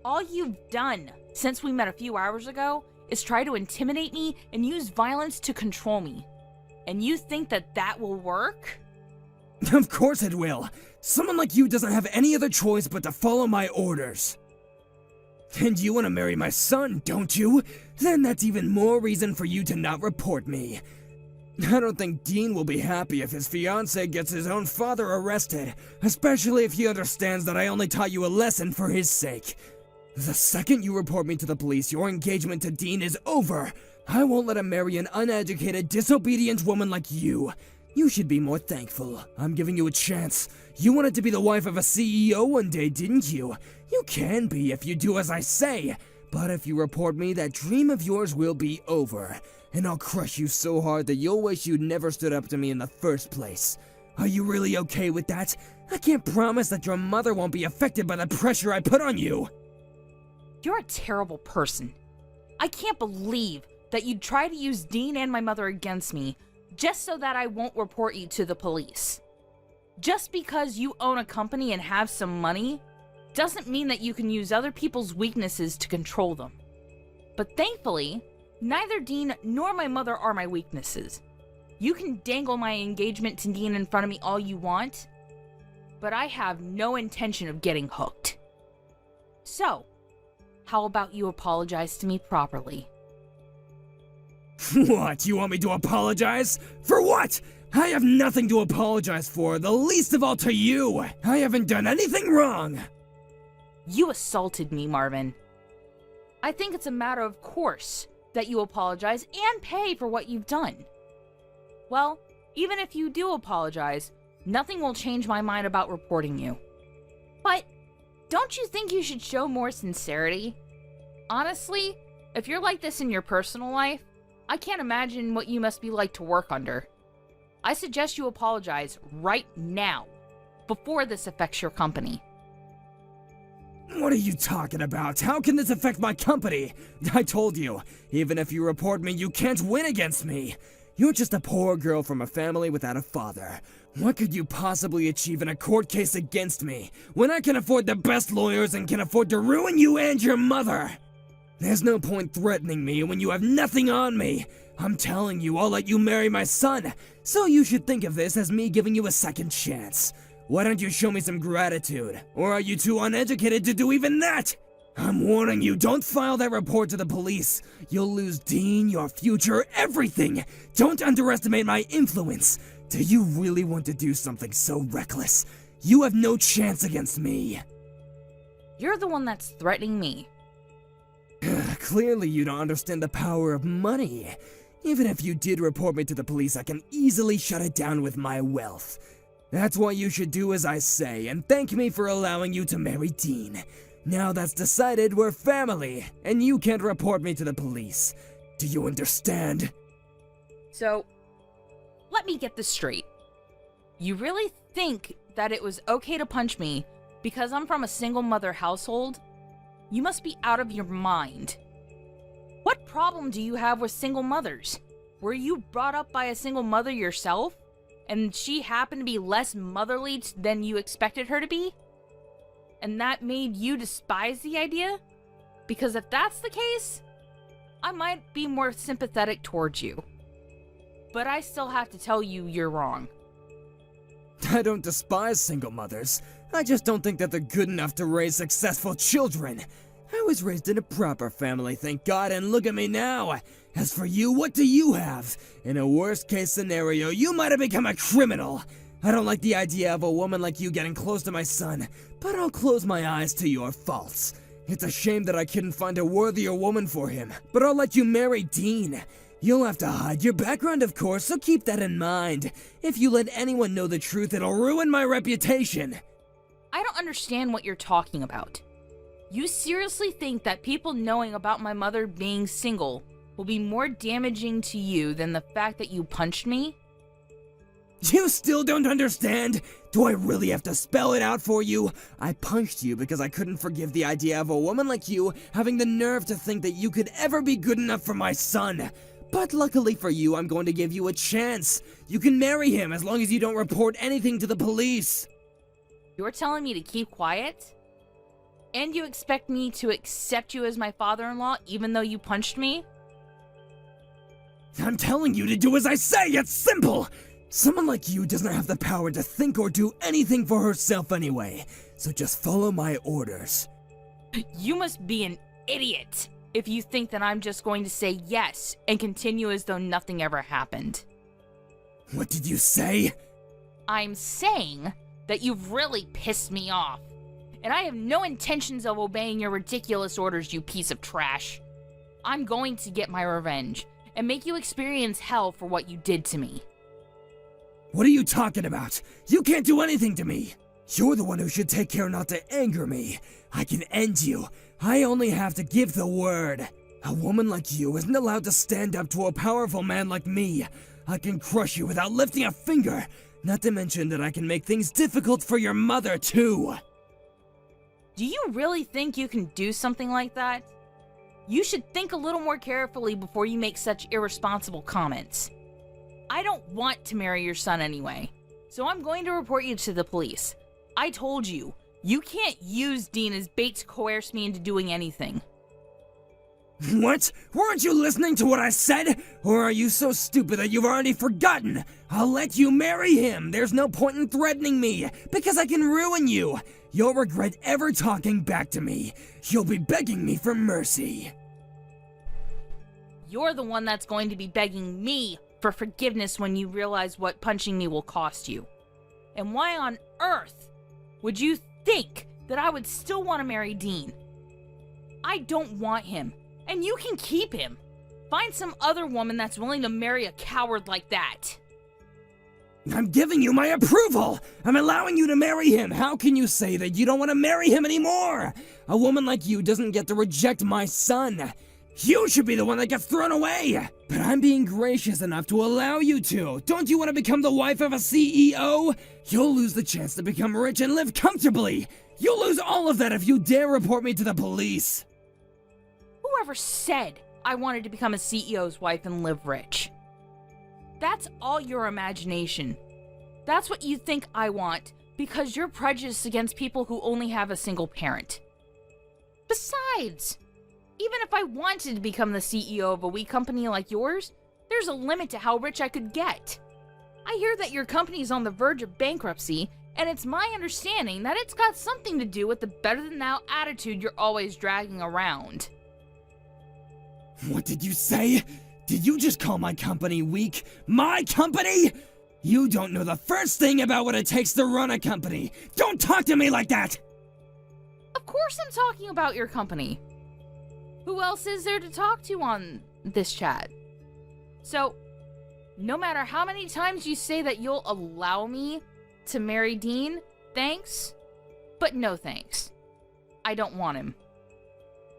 All you've done since we met a few hours ago is try to intimidate me and use violence to control me. And you think that that will work? Of course it will. Someone like you doesn't have any other choice but to follow my orders. And you want to marry my son, don't you? Then that's even more reason for you to not report me. I don't think Dean will be happy if his fiancée gets his own father arrested, especially if he understands that I only taught you a lesson for his sake. The second you report me to the police, your engagement to Dean is over. I won't let him marry an uneducated, disobedient woman like you. You should be more thankful. I'm giving you a chance. You wanted to be the wife of a CEO one day, didn't you? You can be if you do as I say. But if you report me, that dream of yours will be over. And I'll crush you so hard that you'll wish you'd never stood up to me in the first place. Are you really okay with that? I can't promise that your mother won't be affected by the pressure I put on you. You're a terrible person. I can't believe that you'd try to use Dean and my mother against me just so that I won't report you to the police. Just because you own a company and have some money doesn't mean that you can use other people's weaknesses to control them. But thankfully, neither Dean nor my mother are my weaknesses. You can dangle my engagement to Dean in front of me all you want, but I have no intention of getting hooked. So, how about you apologize to me properly? What, you want me to apologize? For what? I have nothing to apologize for, the least of all to you. I haven't done anything wrong. You assaulted me, Marvin. I think it's a matter of course that you apologize and pay for what you've done. Well, even if you do apologize, nothing will change my mind about reporting you. But don't you think you should show more sincerity? Honestly, if you're like this in your personal life, I can't imagine what you must be like to work under. I suggest you apologize right now, before this affects your company. What are you talking about? How can this affect my company? I told you, even if you report me, you can't win against me. You're just a poor girl from a family without a father. What could you possibly achieve in a court case against me, when I can afford the best lawyers and can afford to ruin you and your mother? There's no point threatening me when you have nothing on me. I'm telling you, I'll let you marry my son, so you should think of this as me giving you a second chance. Why don't you show me some gratitude? Or are you too uneducated to do even that? I'm warning you, don't file that report to the police. You'll lose Dean, your future, everything. Don't underestimate my influence. Do you really want to do something so reckless? You have no chance against me. You're the one that's threatening me. Clearly you don't understand the power of money. Even if you did report me to the police, I can easily shut it down with my wealth. That's why you should do as I say, and thank me for allowing you to marry Dean. Now that's decided, we're family, and you can't report me to the police. Do you understand? So, let me get this straight. You really think that it was okay to punch me because I'm from a single mother household? You must be out of your mind. What problem do you have with single mothers? Were you brought up by a single mother yourself? And she happened to be less motherly than you expected her to be? And that made you despise the idea? Because if that's the case, I might be more sympathetic towards you. But I still have to tell you you're wrong. I don't despise single mothers. I just don't think that they're good enough to raise successful children. I was raised in a proper family, thank God, and look at me now. As for you, what do you have? In a worst-case scenario, you might have become a criminal. I don't like the idea of a woman like you getting close to my son, but I'll close my eyes to your faults. It's a shame that I couldn't find a worthier woman for him, but I'll let you marry Dean. You'll have to hide your background, of course, so keep that in mind. If you let anyone know the truth, it'll ruin my reputation. I don't understand what you're talking about. You seriously think that people knowing about my mother being single will be more damaging to you than the fact that you punched me? You still don't understand? Do I really have to spell it out for you? I punched you because I couldn't forgive the idea of a woman like you having the nerve to think that you could ever be good enough for my son. But luckily for you, I'm going to give you a chance. You can marry him as long as you don't report anything to the police. You're telling me to keep quiet? And you expect me to accept you as my father-in-law even though you punched me? I'm telling you to do as I say, it's simple! Someone like you doesn't have the power to think or do anything for herself anyway, so just follow my orders. You must be an idiot if you think that I'm just going to say yes and continue as though nothing ever happened. What did you say? I'm saying that you've really pissed me off, and I have no intentions of obeying your ridiculous orders, you piece of trash. I'm going to get my revenge and make you experience hell for what you did to me. What are you talking about? You can't do anything to me. You're the one who should take care not to anger me. I can end you. I only have to give the word. A woman like you isn't allowed to stand up to a powerful man like me. I can crush you without lifting a finger. Not to mention that I can make things difficult for your mother, too. Do you really think you can do something like that? You should think a little more carefully before you make such irresponsible comments. I don't want to marry your son anyway, so I'm going to report you to the police. I told you, you can't use Dean as bait to coerce me into doing anything. What? Weren't you listening to what I said? Or are you so stupid that you've already forgotten? I'll let you marry him. There's no point in threatening me, because I can ruin you. You'll regret ever talking back to me. You'll be begging me for mercy. You're the one that's going to be begging me for forgiveness when you realize what punching me will cost you. And why on earth would you think that I would still want to marry Dean? I don't want him, and you can keep him. Find some other woman that's willing to marry a coward like that. I'm giving you my approval! I'm allowing you to marry him! How can you say that you don't want to marry him anymore? A woman like you doesn't get to reject my son. You should be the one that gets thrown away! But I'm being gracious enough to allow you to. Don't you want to become the wife of a CEO? You'll lose the chance to become rich and live comfortably! You'll lose all of that if you dare report me to the police! Whoever said I wanted to become a CEO's wife and live rich? That's all your imagination. That's what you think I want because you're prejudiced against people who only have a single parent. Besides, even if I wanted to become the CEO of a wee company like yours, there's there's a limit to how rich I could get. I hear that your company is on the verge of bankruptcy, and it's my understanding that it's got something to do with the better-than-thou attitude you're always dragging around. What did you say? Did you just call my company weak? My company? You don't know the first thing about what it takes to run a company. Don't talk to me like that! Of course I'm talking about your company. Who else is there to talk to on this chat? So, no matter how many times you say that you'll allow me to marry Dean, thanks, but no thanks. I don't want him.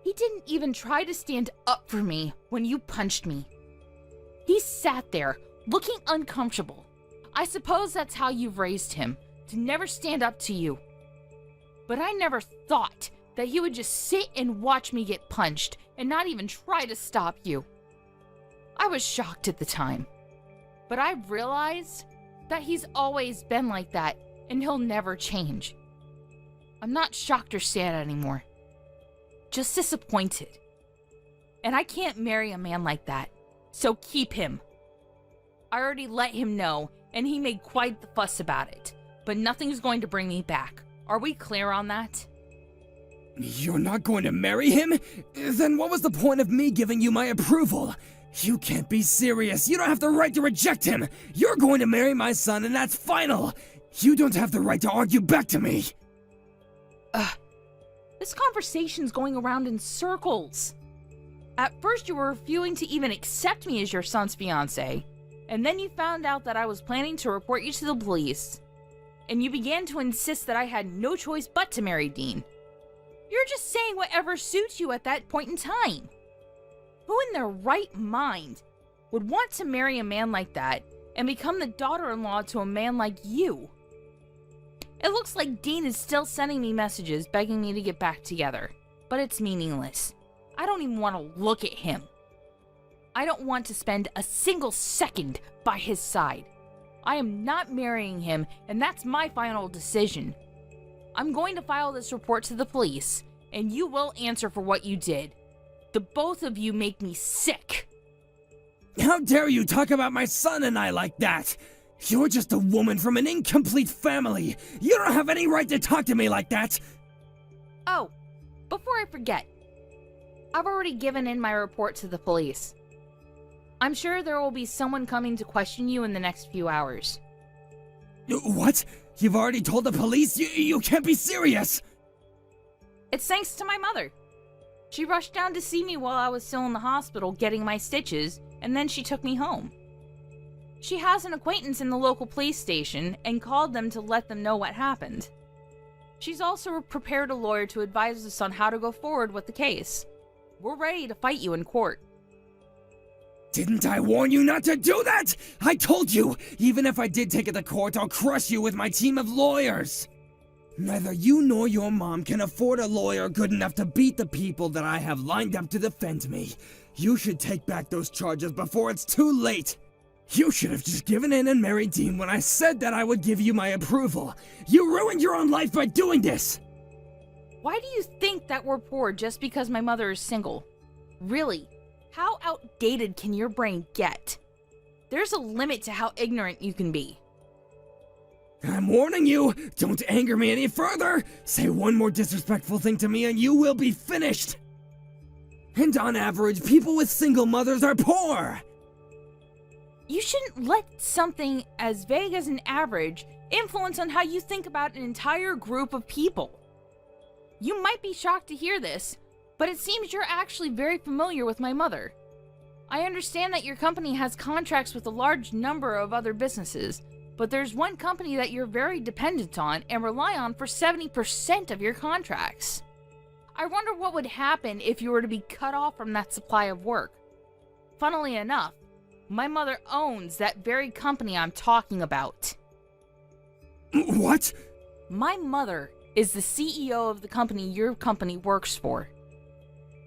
He didn't even try to stand up for me when you punched me. He sat there, looking uncomfortable. I suppose that's how you've raised him, to never stand up to you. But I never thought that he would just sit and watch me get punched and not even try to stop you. I was shocked at the time, but I realized that he's always been like that and he'll never change. I'm not shocked or sad anymore, just disappointed. And I can't marry a man like that, so keep him. I already let him know, and he made quite the fuss about it, but nothing's going to bring me back. Are we clear on that? You're not going to marry him? Then what was the point of me giving you my approval? You can't be serious. You don't have the right to reject him. You're going to marry my son, and that's final. You don't have the right to argue back to me. This conversation's going around in circles. At first, you were refusing to even accept me as your son's fiancé, and then you found out that I was planning to report you to the police, and you began to insist that I had no choice but to marry Dean. You're just saying whatever suits you at that point in time. Who in their right mind would want to marry a man like that and become the daughter-in-law to a man like you? It looks like Dean is still sending me messages begging me to get back together, but it's meaningless. I don't even want to look at him. I don't want to spend a single second by his side. I am not marrying him, and that's my final decision. I'm going to file this report to the police, and you will answer for what you did. The both of you make me sick. How dare you talk about my son and I like that? You're just a woman from an incomplete family. You don't have any right to talk to me like that. Oh, before I forget, I've already given in my report to the police. I'm sure there will be someone coming to question you in the next few hours. What? You've already told the police? You can't be serious! It's thanks to my mother. She rushed down to see me while I was still in the hospital getting my stitches, and then she took me home. She has an acquaintance in the local police station and called them to let them know what happened. She's also prepared a lawyer to advise us on how to go forward with the case. We're ready to fight you in court. Didn't I warn you not to do that? I told you! Even if I did take it to court, I'll crush you with my team of lawyers! Neither you nor your mom can afford a lawyer good enough to beat the people that I have lined up to defend me. You should take back those charges before it's too late! You should have just given in and married Dean when I said that I would give you my approval. You ruined your own life by doing this! Why do you think that we're poor just because my mother is single? Really, how outdated can your brain get? There's a limit to how ignorant you can be. I'm warning you, don't anger me any further! Say one more disrespectful thing to me and you will be finished! And on average, people with single mothers are poor! You shouldn't let something as vague as an average influence on how you think about an entire group of people. You might be shocked to hear this, but it seems you're actually very familiar with my mother. I understand that your company has contracts with a large number of other businesses, but there's one company that you're very dependent on and rely on for 70% of your contracts. I wonder what would happen if you were to be cut off from that supply of work. Funnily enough, my mother owns that very company I'm talking about. What? My mother is the CEO of the company your company works for.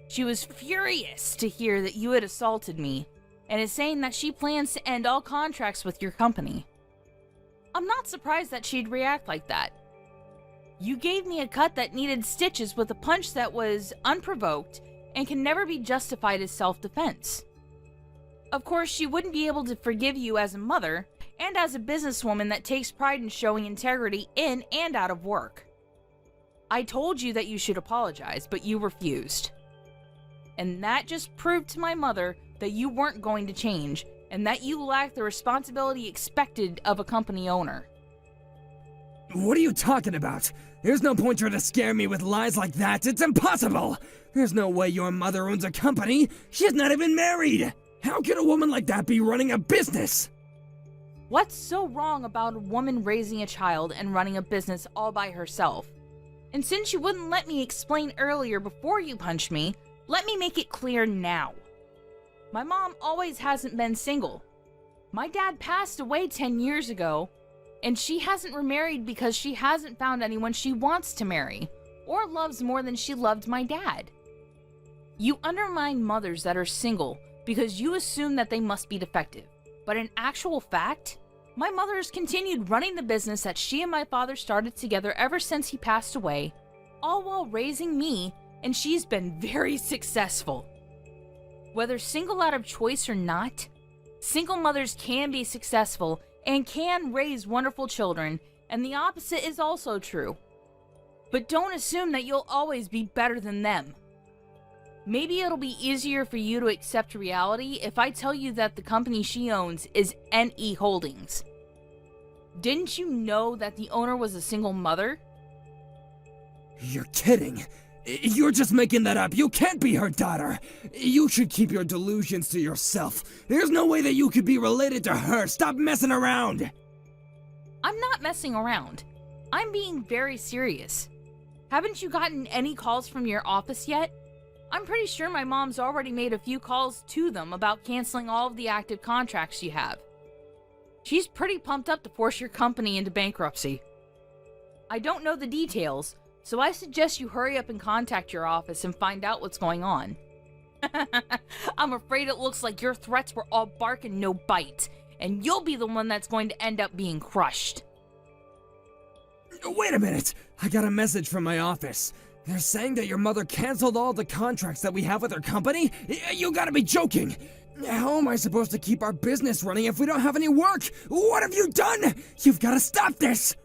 She was furious to hear that you had assaulted me, and is saying that she plans to end all contracts with your company. I'm not surprised that she'd react like that. You gave me a cut that needed stitches with a punch that was unprovoked and can never be justified as self-defense. Of course, she wouldn't be able to forgive you as a mother and as a businesswoman that takes pride in showing integrity in and out of work. I told you that you should apologize, but you refused. And that just proved to my mother that you weren't going to change and that you lacked the responsibility expected of a company owner. What are you talking about? There's no point trying to scare me with lies like that. It's impossible! There's no way your mother owns a company. She's not even married! How could a woman like that be running a business? What's so wrong about a woman raising a child and running a business all by herself? And since you wouldn't let me explain earlier before you punched me, let me make it clear now. My mom always hasn't been single. My dad passed away 10 years ago, and she hasn't remarried because she hasn't found anyone she wants to marry, or loves more than she loved my dad. You undermine mothers that are single because you assume that they must be defective. But in actual fact, my mother has continued running the business that she and my father started together ever since he passed away, all while raising me, and she's been very successful. Whether single out of choice or not, single mothers can be successful and can raise wonderful children, and the opposite is also true. But don't assume that you'll always be better than them. Maybe it'll be easier for you to accept reality if I tell you that the company she owns is NE Holdings. Didn't you know that the owner was a single mother? You're kidding. You're just making that up. You can't be her daughter. You should keep your delusions to yourself. There's no way that you could be related to her. Stop messing around. I'm not messing around. I'm being very serious. Haven't you gotten any calls from your office yet? I'm pretty sure my mom's already made a few calls to them about canceling all of the active contracts you have. She's pretty pumped up to force your company into bankruptcy. I don't know the details, so I suggest you hurry up and contact your office and find out what's going on. I'm afraid it looks like your threats were all bark and no bite, and you'll be the one that's going to end up being crushed. Wait a minute. I got a message from my office. They're saying that your mother canceled all the contracts that we have with her company? You gotta be joking! How am I supposed to keep our business running if we don't have any work? What have you done? You've gotta stop this!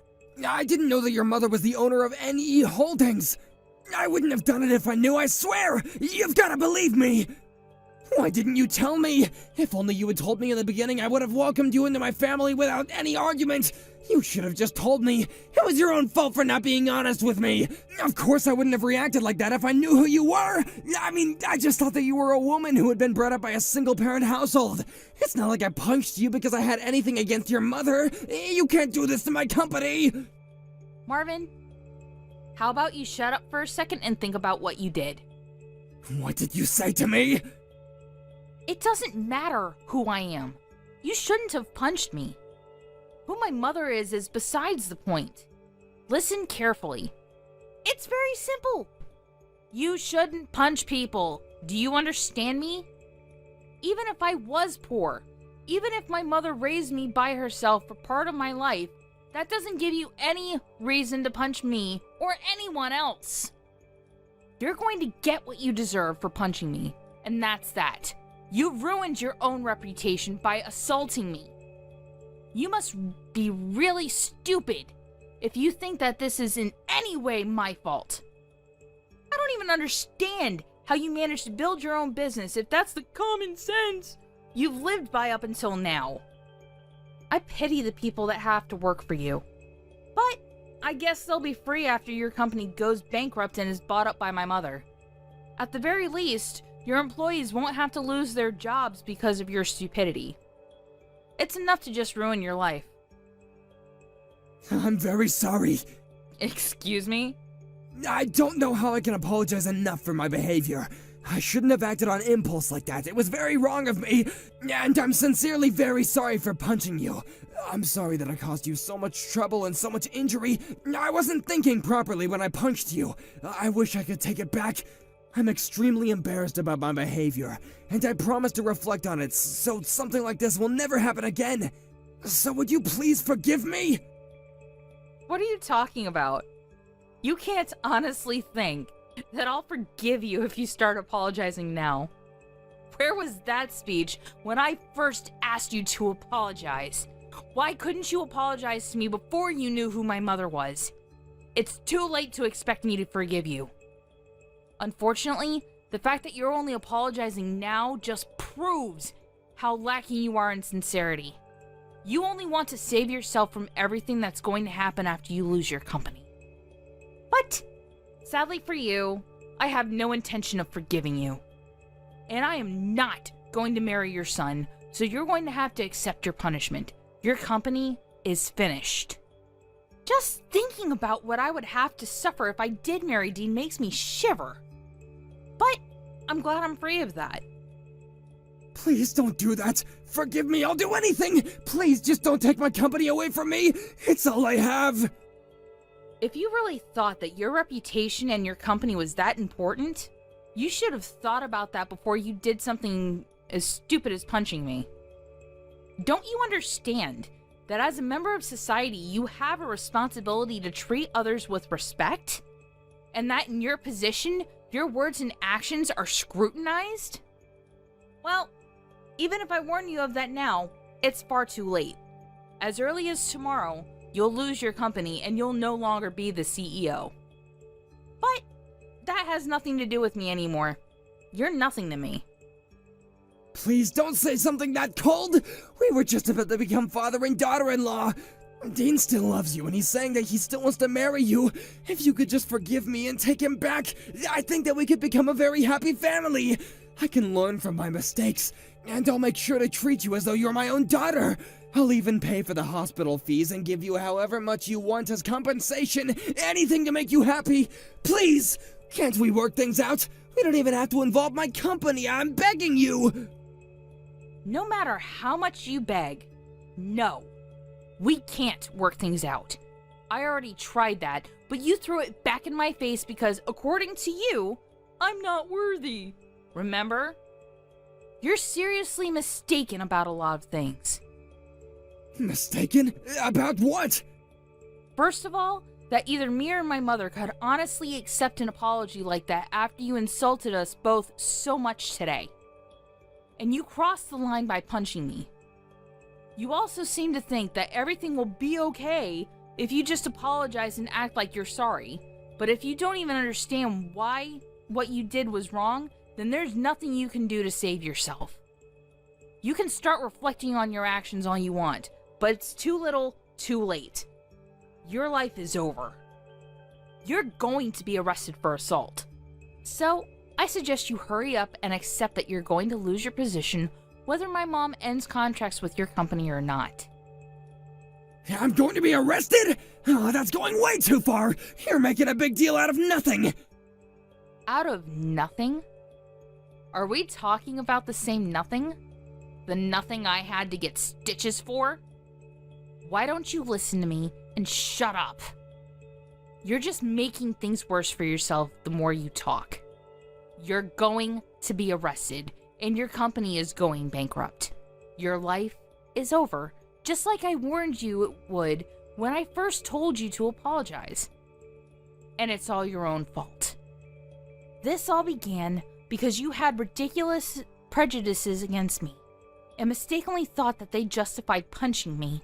I didn't know that your mother was the owner of NE Holdings. I wouldn't have done it if I knew, I swear! You've gotta believe me! Why didn't you tell me? If only you had told me in the beginning, I would have welcomed you into my family without any argument. You should have just told me. It was your own fault for not being honest with me. Of course I wouldn't have reacted like that if I knew who you were. I mean, I just thought that you were a woman who had been brought up by a single-parent household. It's not like I punched you because I had anything against your mother. You can't do this to my company. Marvin, how about you shut up for a second and think about what you did? What did you say to me? It doesn't matter who I am. You shouldn't have punched me. Who my mother is besides the point. Listen carefully. It's very simple. You shouldn't punch people. Do you understand me? Even if I was poor, even if my mother raised me by herself for part of my life, that doesn't give you any reason to punch me or anyone else. You're going to get what you deserve for punching me, and that's that. You've ruined your own reputation by assaulting me. You must be really stupid if you think that this is in any way my fault. I don't even understand how you managed to build your own business if that's the common sense you've lived by up until now. I pity the people that have to work for you. But I guess they'll be free after your company goes bankrupt and is bought up by my mother. At the very least, your employees won't have to lose their jobs because of your stupidity. It's enough to just ruin your life. I'm very sorry. Excuse me? I don't know how I can apologize enough for my behavior. I shouldn't have acted on impulse like that. It was very wrong of me, and I'm sincerely very sorry for punching you. I'm sorry that I caused you so much trouble and so much injury. I wasn't thinking properly when I punched you. I wish I could take it back. I'm extremely embarrassed about my behavior, and I promise to reflect on it so something like this will never happen again. So would you please forgive me? What are you talking about? You can't honestly think that I'll forgive you if you start apologizing now. Where was that speech when I first asked you to apologize? Why couldn't you apologize to me before you knew who my mother was? It's too late to expect me to forgive you. Unfortunately, the fact that you're only apologizing now just proves how lacking you are in sincerity. You only want to save yourself from everything that's going to happen after you lose your company. But, sadly for you, I have no intention of forgiving you. And I am not going to marry your son, so you're going to have to accept your punishment. Your company is finished. Just thinking about what I would have to suffer if I did marry Dean makes me shiver. But I'm glad I'm free of that. Please don't do that. Forgive me, I'll do anything. Please just don't take my company away from me. It's all I have. If you really thought that your reputation and your company was that important, you should have thought about that before you did something as stupid as punching me. Don't you understand that as a member of society, you have a responsibility to treat others with respect? And that in your position, your words and actions are scrutinized? Well, even if I warn you of that now, it's far too late. As early as tomorrow, you'll lose your company and you'll no longer be the CEO. But that has nothing to do with me anymore. You're nothing to me. Please don't say something that cold. We were just about to become father and daughter-in-law. Dean still loves you and he's saying that he still wants to marry you. If you could just forgive me and take him back, I think that we could become a very happy family. I can learn from my mistakes, and I'll make sure to treat you as though you're my own daughter. I'll even pay for the hospital fees and give you however much you want as compensation, anything to make you happy. Please, can't we work things out? We don't even have to involve my company, I'm begging you. No matter how much you beg, no. We can't work things out. I already tried that, but you threw it back in my face because, according to you, I'm not worthy. Remember? You're seriously mistaken about a lot of things. Mistaken? About what? First of all, that either me or my mother could honestly accept an apology like that after you insulted us both so much today. And you crossed the line by punching me. You also seem to think that everything will be okay if you just apologize and act like you're sorry. But if you don't even understand why what you did was wrong, then there's nothing you can do to save yourself. You can start reflecting on your actions all you want, but it's too little, too late. Your life is over. You're going to be arrested for assault. So, I suggest you hurry up and accept that you're going to lose your position whether my mom ends contracts with your company or not. I'm going to be arrested? Oh, that's going way too far. You're making a big deal out of nothing. Out of nothing? Are we talking about the same nothing? The nothing I had to get stitches for? Why don't you listen to me and shut up? You're just making things worse for yourself the more you talk. You're going to be arrested, and your company is going bankrupt. Your life is over, just like I warned you it would when I first told you to apologize. And it's all your own fault. This all began because you had ridiculous prejudices against me, and mistakenly thought that they justified punching me.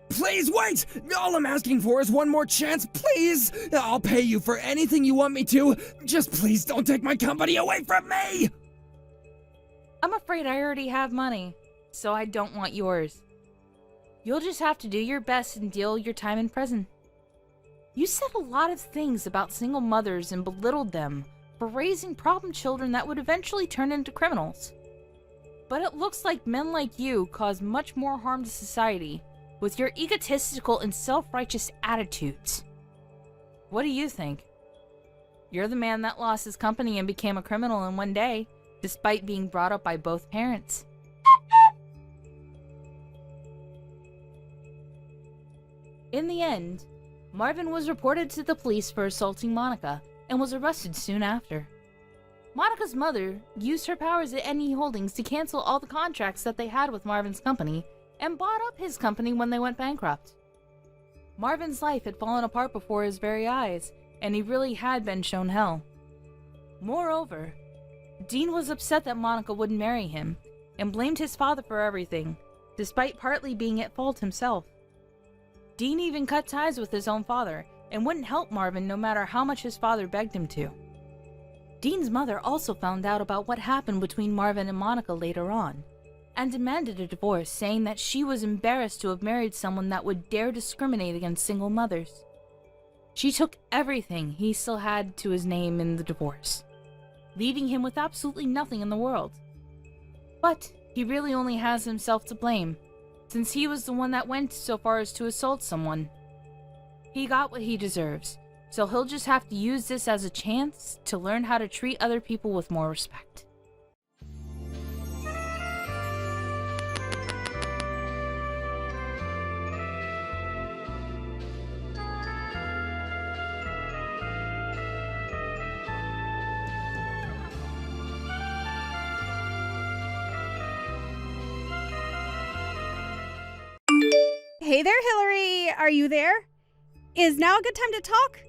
Please wait! All I'm asking for is one more chance, please! I'll pay you for anything you want me to. Just please don't take my company away from me! I'm afraid I already have money, so I don't want yours. You'll just have to do your best and deal your time in prison. You said a lot of things about single mothers and belittled them for raising problem children that would eventually turn into criminals. But it looks like men like you cause much more harm to society with your egotistical and self-righteous attitudes. What do you think? You're the man that lost his company and became a criminal in one day, despite being brought up by both parents. In the end, Marvin was reported to the police for assaulting Monica and was arrested soon after. Monica's mother used her powers at NE Holdings to cancel all the contracts that they had with Marvin's company and bought up his company when they went bankrupt. Marvin's life had fallen apart before his very eyes, and he really had been shown hell. Moreover, Dean was upset that Monica wouldn't marry him, and blamed his father for everything, despite partly being at fault himself. Dean even cut ties with his own father, and wouldn't help Marvin no matter how much his father begged him to. Dean's mother also found out about what happened between Marvin and Monica later on, and demanded a divorce, saying that she was embarrassed to have married someone that would dare discriminate against single mothers. She took everything he still had to his name in the divorce, leaving him with absolutely nothing in the world. But he really only has himself to blame, since he was the one that went so far as to assault someone. He got what he deserves, so he'll just have to use this as a chance to learn how to treat other people with more respect. Hey there, Hillary! Are you there? Is now a good time to talk?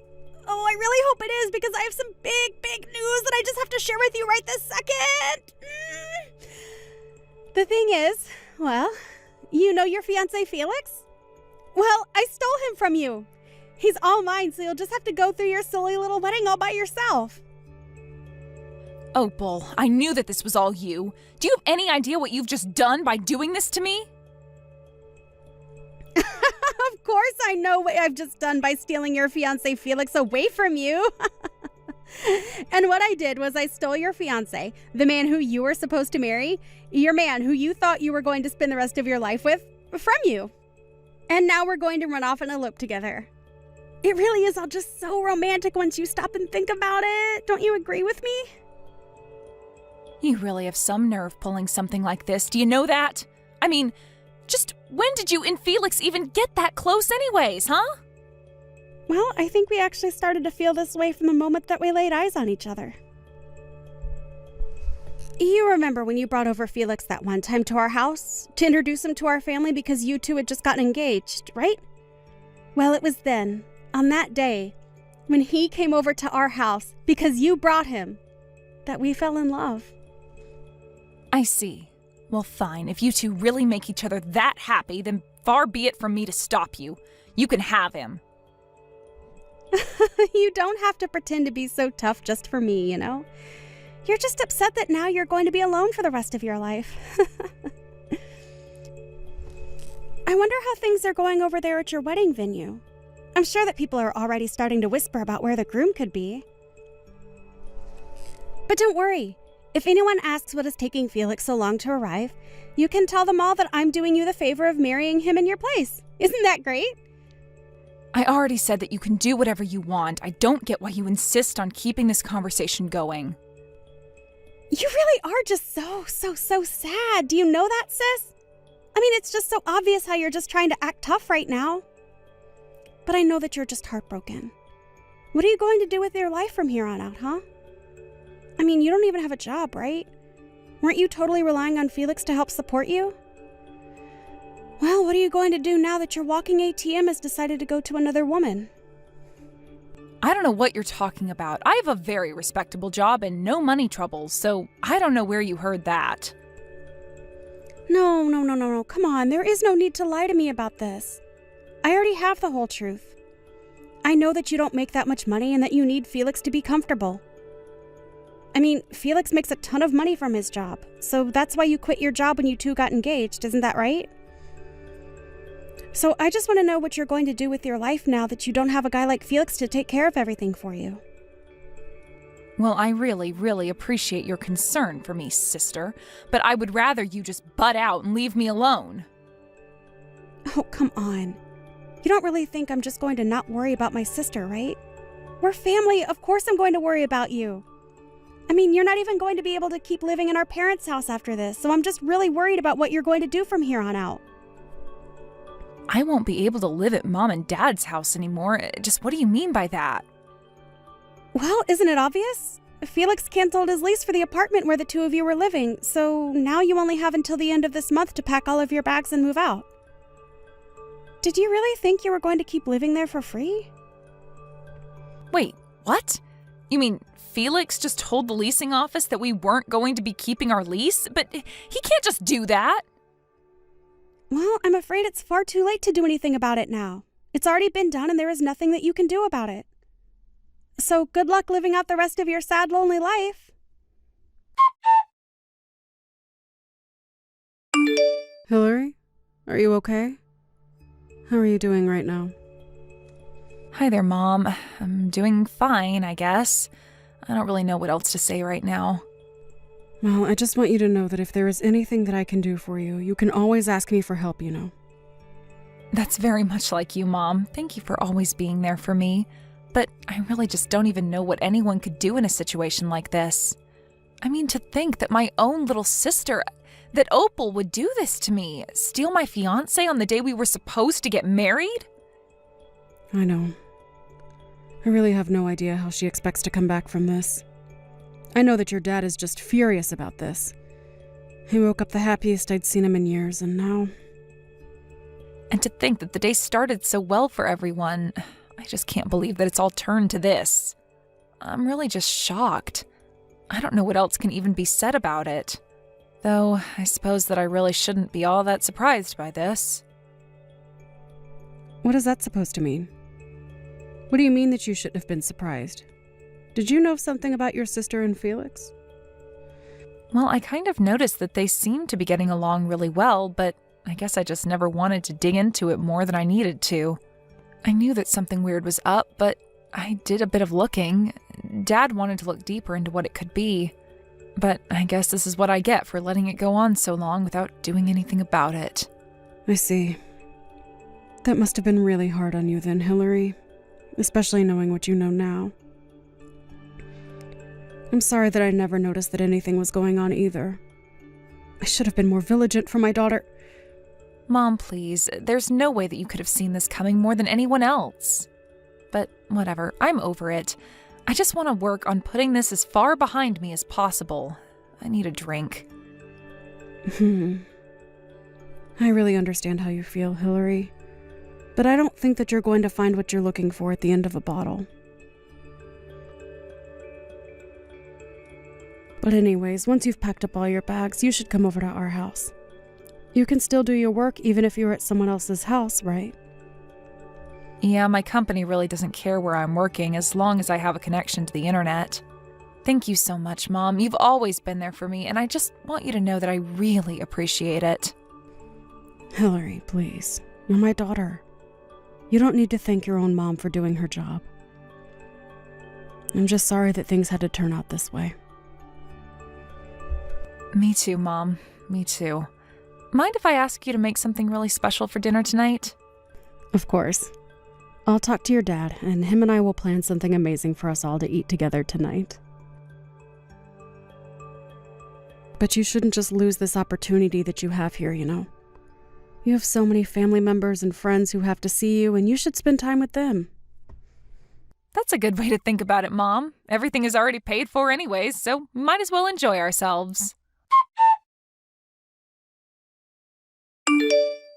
Oh, I really hope it is, because I have some big news that I just have to share with you right this second! The thing is, well, you know your fiancé Felix? Well, I stole him from you. He's all mine, so you'll just have to go through your silly little wedding all by yourself. Oh, Bull, I knew that this was all you. Do you have any idea what you've just done by doing this to me? Of course I know what I've just done by stealing your fiancé Felix away from you. And what I did was I stole your fiancé, the man who you were supposed to marry, your man who you thought you were going to spend the rest of your life with, from you. And now we're going to run off and elope together. It really is all just so romantic once you stop and think about it. Don't you agree with me? You really have some nerve pulling something like this. Do you know that? I mean, just when did you and Felix even get that close anyways, huh? Well, I think we actually started to feel this way from the moment that we laid eyes on each other. You remember when you brought over Felix that one time to our house to introduce him to our family because you two had just gotten engaged, right? Well, it was then, on that day, when he came over to our house because you brought him, that we fell in love. I see. Well, fine. If you two really make each other that happy, then far be it from me to stop you. You can have him. You don't have to pretend to be so tough just for me, you know? You're just upset that now you're going to be alone for the rest of your life. I wonder how things are going over there at your wedding venue. I'm sure that people are already starting to whisper about where the groom could be. But don't worry. If anyone asks what is taking Felix so long to arrive, you can tell them all that I'm doing you the favor of marrying him in your place. Isn't that great? I already said that you can do whatever you want. I don't get why you insist on keeping this conversation going. You really are just so sad. Do you know that, sis? I mean, it's just so obvious how you're just trying to act tough right now. But I know that you're just heartbroken. What are you going to do with your life from here on out, huh? I mean, you don't even have a job, right? Weren't you totally relying on Felix to help support you? Well, what are you going to do now that your walking ATM has decided to go to another woman? I don't know what you're talking about. I have a very respectable job and no money troubles, so I don't know where you heard that. No. Come on, there is no need to lie to me about this. I already have the whole truth. I know that you don't make that much money and that you need Felix to be comfortable. I mean, Felix makes a ton of money from his job, so that's why you quit your job when you two got engaged, isn't that right? So I just want to know what you're going to do with your life now that you don't have a guy like Felix to take care of everything for you. Well, I really appreciate your concern for me, sister, but I would rather you just butt out and leave me alone. Oh, come on. You don't really think I'm just going to not worry about my sister, right? We're family. Of course I'm going to worry about you. I mean, you're not even going to be able to keep living in our parents' house after this, so I'm just really worried about what you're going to do from here on out. I won't be able to live at Mom and Dad's house anymore. Just what do you mean by that? Well, isn't it obvious? Felix canceled his lease for the apartment where the two of you were living, so now you only have until the end of this month to pack all of your bags and move out. Did you really think you were going to keep living there for free? Wait, what? You mean Felix just told the leasing office that we weren't going to be keeping our lease? But he can't just do that. Well, I'm afraid it's far too late to do anything about it now. It's already been done and there is nothing that you can do about it. So good luck living out the rest of your sad, lonely life. Hillary, are you okay? How are you doing right now? Hi there, Mom. I'm doing fine, I guess. I don't really know what else to say right now. Well, I just want you to know that if there is anything that I can do for you, you can always ask me for help, you know. That's very much like you, Mom. Thank you for always being there for me. But I really just don't even know what anyone could do in a situation like this. I mean, to think that my own little sister, that Opal would do this to me, steal my fiancé on the day we were supposed to get married? I know. I really have no idea how she expects to come back from this. I know that your dad is just furious about this. He woke up the happiest I'd seen him in years, and now... And to think that the day started so well for everyone, I just can't believe that it's all turned to this. I'm really just shocked. I don't know what else can even be said about it. Though, I suppose that I really shouldn't be all that surprised by this. What is that supposed to mean? What do you mean that you shouldn't have been surprised? Did you know something about your sister and Felix? Well, I kind of noticed that they seemed to be getting along really well, but I guess I just never wanted to dig into it more than I needed to. I knew that something weird was up, but I did a bit of looking. Dad wanted to look deeper into what it could be. But I guess this is what I get for letting it go on so long without doing anything about it. I see. That must have been really hard on you then, Hillary. Especially knowing what you know now. I'm sorry that I never noticed that anything was going on either. I should have been more vigilant for my daughter. Mom, please. There's no way that you could have seen this coming more than anyone else. But whatever, I'm over it. I just want to work on putting this as far behind me as possible. I need a drink. I really understand how you feel, Hillary. But I don't think that you're going to find what you're looking for at the end of a bottle. But anyways, once you've packed up all your bags, you should come over to our house. You can still do your work even if you're at someone else's house, right? Yeah, my company really doesn't care where I'm working as long as I have a connection to the internet. Thank you so much, Mom. You've always been there for me, and I just want you to know that I really appreciate it. Hillary, please. You're my daughter. You don't need to thank your own mom for doing her job. I'm just sorry that things had to turn out this way. Me too, Mom. Me too. Mind if I ask you to make something really special for dinner tonight? Of course. I'll talk to your dad, and him and I will plan something amazing for us all to eat together tonight. But you shouldn't just lose this opportunity that you have here, you know. You have so many family members and friends who have to see you, and you should spend time with them. That's a good way to think about it, Mom. Everything is already paid for anyways, so we might as well enjoy ourselves.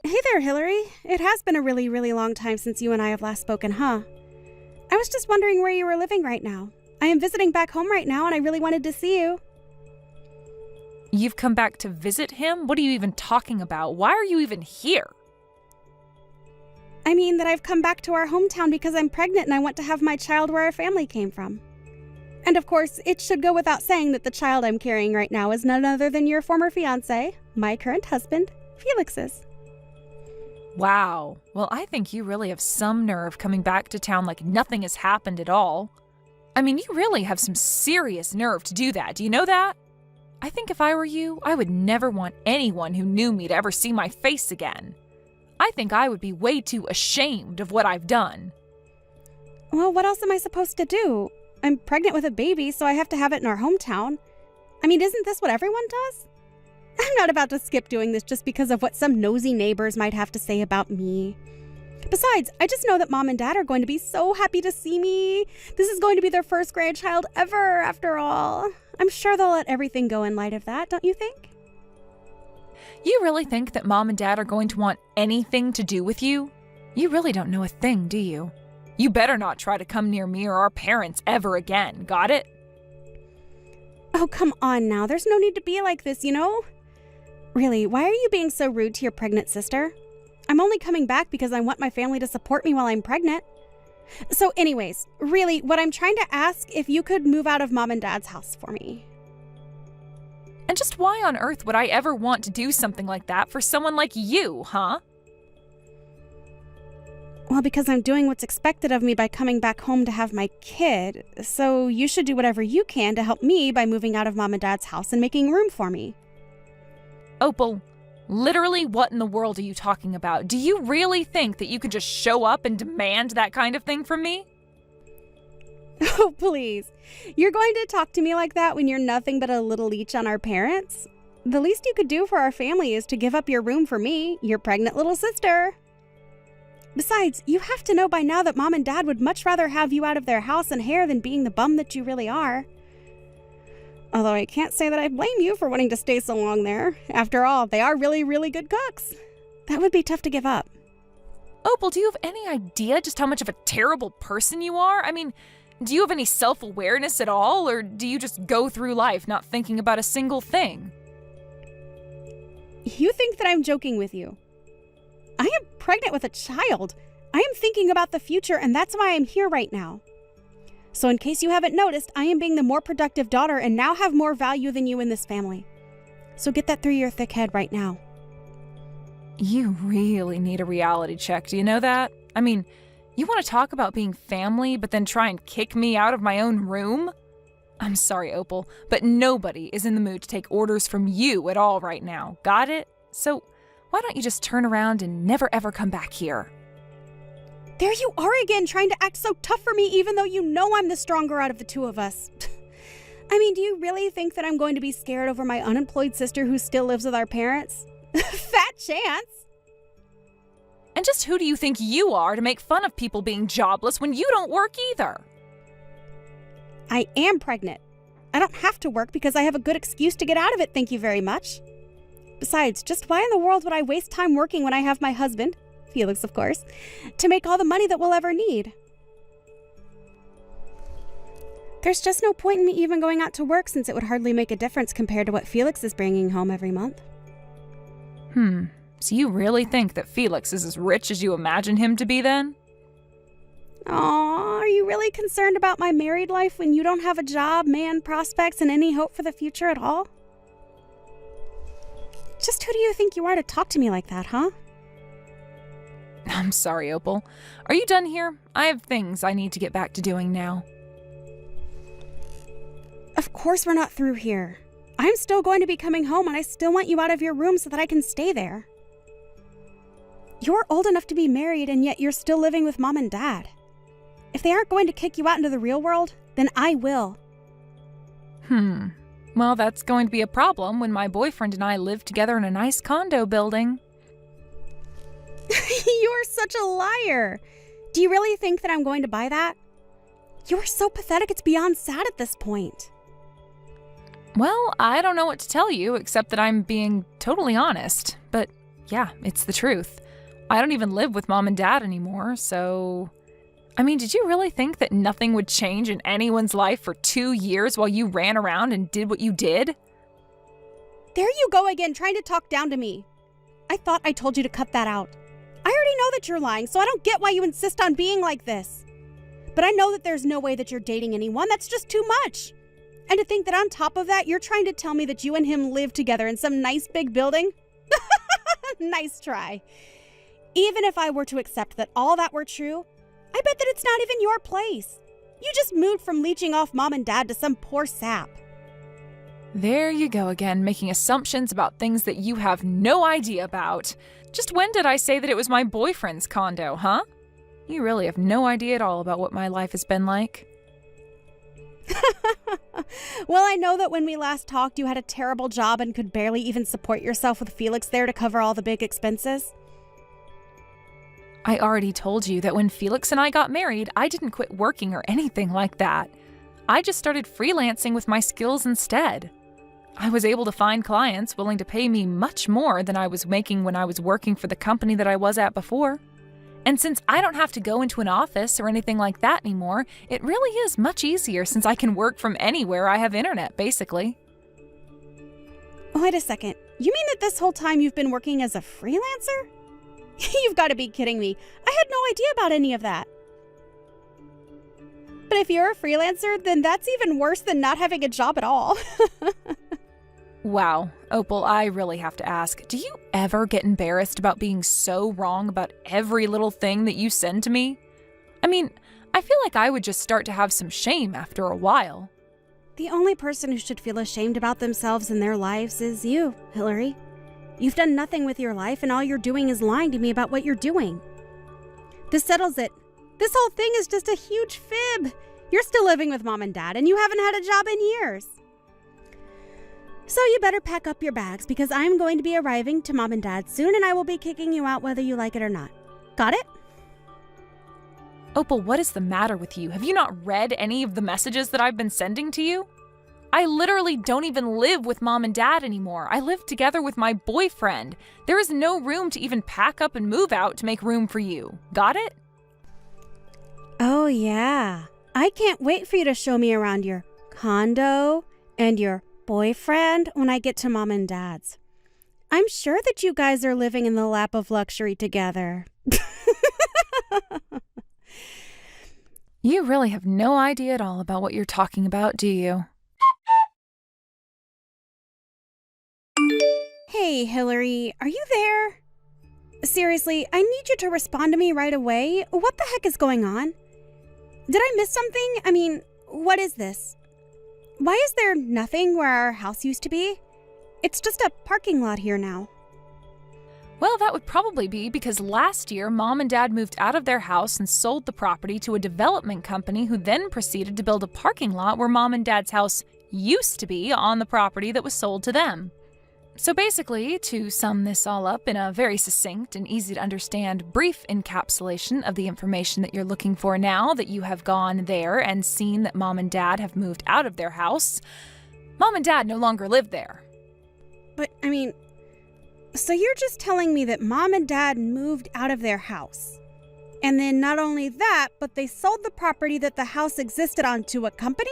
Hey there, Hillary. It has been a really, really long time since you and I have last spoken, huh? I was just wondering where you were living right now. I am visiting back home right now, and I really wanted to see you. You've come back to visit him? What are you even talking about? Why are you even here? I mean that I've come back to our hometown because I'm pregnant and I want to have my child where our family came from. And of course, it should go without saying that the child I'm carrying right now is none other than your former fiancé, my current husband, Felix's. Wow. Well, I think you really have some nerve coming back to town like nothing has happened at all. I mean, you really have some serious nerve to do that. Do you know that? I think if I were you, I would never want anyone who knew me to ever see my face again. I think I would be way too ashamed of what I've done. Well, what else am I supposed to do? I'm pregnant with a baby, so I have to have it in our hometown. I mean, isn't this what everyone does? I'm not about to skip doing this just because of what some nosy neighbors might have to say about me. Besides, I just know that Mom and Dad are going to be so happy to see me. This is going to be their first grandchild ever, after all. I'm sure they'll let everything go in light of that, don't you think? You really think that Mom and Dad are going to want anything to do with you? You really don't know a thing, do you? You better not try to come near me or our parents ever again, got it? Oh, come on now. There's no need to be like this, you know? Really, why are you being so rude to your pregnant sister? I'm only coming back because I want my family to support me while I'm pregnant. So anyways, really, what I'm trying to ask, if you could move out of Mom and Dad's house for me. And just why on earth would I ever want to do something like that for someone like you, huh? Well, because I'm doing what's expected of me by coming back home to have my kid. So you should do whatever you can to help me by moving out of Mom and Dad's house and making room for me. Opal, literally what in the world are you talking about? Do you really think that you could just show up and demand that kind of thing from me? Oh, please. You're going to talk to me like that when you're nothing but a little leech on our parents? The least you could do for our family is to give up your room for me, your pregnant little sister. Besides, you have to know by now that Mom and Dad would much rather have you out of their house and hair than being the bum that you really are. Although I can't say that I blame you for wanting to stay so long there. After all, they are really, really good cooks. That would be tough to give up. Opal, do you have any idea just how much of a terrible person you are? I mean, do you have any self-awareness at all, or do you just go through life not thinking about a single thing? You think that I'm joking with you. I am pregnant with a child. I am thinking about the future, and that's why I'm here right now. So in case you haven't noticed, I am being the more productive daughter and now have more value than you in this family. So get that through your thick head right now. You really need a reality check, do you know that? I mean, you want to talk about being family, but then try and kick me out of my own room? I'm sorry, Opal, but nobody is in the mood to take orders from you at all right now. Got it? So why don't you just turn around and never ever come back here? There you are again, trying to act so tough for me even though you know I'm the stronger out of the two of us. I mean, do you really think that I'm going to be scared over my unemployed sister who still lives with our parents? Fat chance! And just who do you think you are to make fun of people being jobless when you don't work either? I am pregnant. I don't have to work because I have a good excuse to get out of it, thank you very much. Besides, just why in the world would I waste time working when I have my husband, Felix of course, to make all the money that we'll ever need? There's just no point in me even going out to work since it would hardly make a difference compared to what Felix is bringing home every month. So you really think that Felix is as rich as you imagine him to be then? Aw, are you really concerned about my married life when you don't have a job, man, prospects, and any hope for the future at all? Just who do you think you are to talk to me like that, huh? I'm sorry, Opal. Are you done here? I have things I need to get back to doing now. Of course we're not through here. I'm still going to be coming home and I still want you out of your room so that I can stay there. You're old enough to be married and yet you're still living with Mom and Dad. If they aren't going to kick you out into the real world, then I will. Well, that's going to be a problem when my boyfriend and I live together in a nice condo building. You're such a liar. Do you really think that I'm going to buy that? You're so pathetic it's beyond sad at this point. Well, I don't know what to tell you except that I'm being totally honest. But yeah, it's the truth. I don't even live with Mom and Dad anymore, so... I mean, did you really think that nothing would change in anyone's life for 2 years while you ran around and did what you did? There you go again, trying to talk down to me. I thought I told you to cut that out. I already know that you're lying, so I don't get why you insist on being like this. But I know that there's no way that you're dating anyone. That's just too much. And to think that on top of that, you're trying to tell me that you and him live together in some nice big building? Nice try. Even if I were to accept that all that were true, I bet that it's not even your place. You just moved from leeching off Mom and Dad to some poor sap. There you go again, making assumptions about things that you have no idea about. Just when did I say that it was my boyfriend's condo, huh? You really have no idea at all about what my life has been like. Well, I know that when we last talked, you had a terrible job and could barely even support yourself with Felix there to cover all the big expenses. I already told you that when Felix and I got married, I didn't quit working or anything like that. I just started freelancing with my skills instead. I was able to find clients willing to pay me much more than I was making when I was working for the company that I was at before. And since I don't have to go into an office or anything like that anymore, it really is much easier since I can work from anywhere I have internet, basically. Wait a second. You mean that this whole time you've been working as a freelancer? You've got to be kidding me. I had no idea about any of that. But if you're a freelancer, then that's even worse than not having a job at all. Wow, Opal, I really have to ask, do you ever get embarrassed about being so wrong about every little thing that you send to me? I mean, I feel like I would just start to have some shame after a while. The only person who should feel ashamed about themselves and their lives is you, Hillary. You've done nothing with your life, and all you're doing is lying to me about what you're doing. This settles it. This whole thing is just a huge fib. You're still living with Mom and Dad, and you haven't had a job in years. So you better pack up your bags, because I'm going to be arriving to Mom and Dad soon, and I will be kicking you out whether you like it or not. Got it? Opal, what is the matter with you? Have you not read any of the messages that I've been sending to you? I literally don't even live with Mom and Dad anymore. I live together with my boyfriend. There is no room to even pack up and move out to make room for you. Got it? Oh, yeah. I can't wait for you to show me around your condo and your boyfriend when I get to Mom and Dad's. I'm sure that you guys are living in the lap of luxury together. You really have no idea at all about what you're talking about, do you? Hey, Hillary, are you there? Seriously, I need you to respond to me right away. What the heck is going on? Did I miss something? I mean, what is this? Why is there nothing where our house used to be? It's just a parking lot here now. Well, that would probably be because last year, Mom and Dad moved out of their house and sold the property to a development company who then proceeded to build a parking lot where Mom and Dad's house used to be on the property that was sold to them. So basically, to sum this all up in a very succinct and easy to understand brief encapsulation of the information that you're looking for now that you have gone there and seen that Mom and Dad have moved out of their house, Mom and Dad no longer live there. But, I mean, so you're just telling me that Mom and Dad moved out of their house. And then not only that, but they sold the property that the house existed on to a company?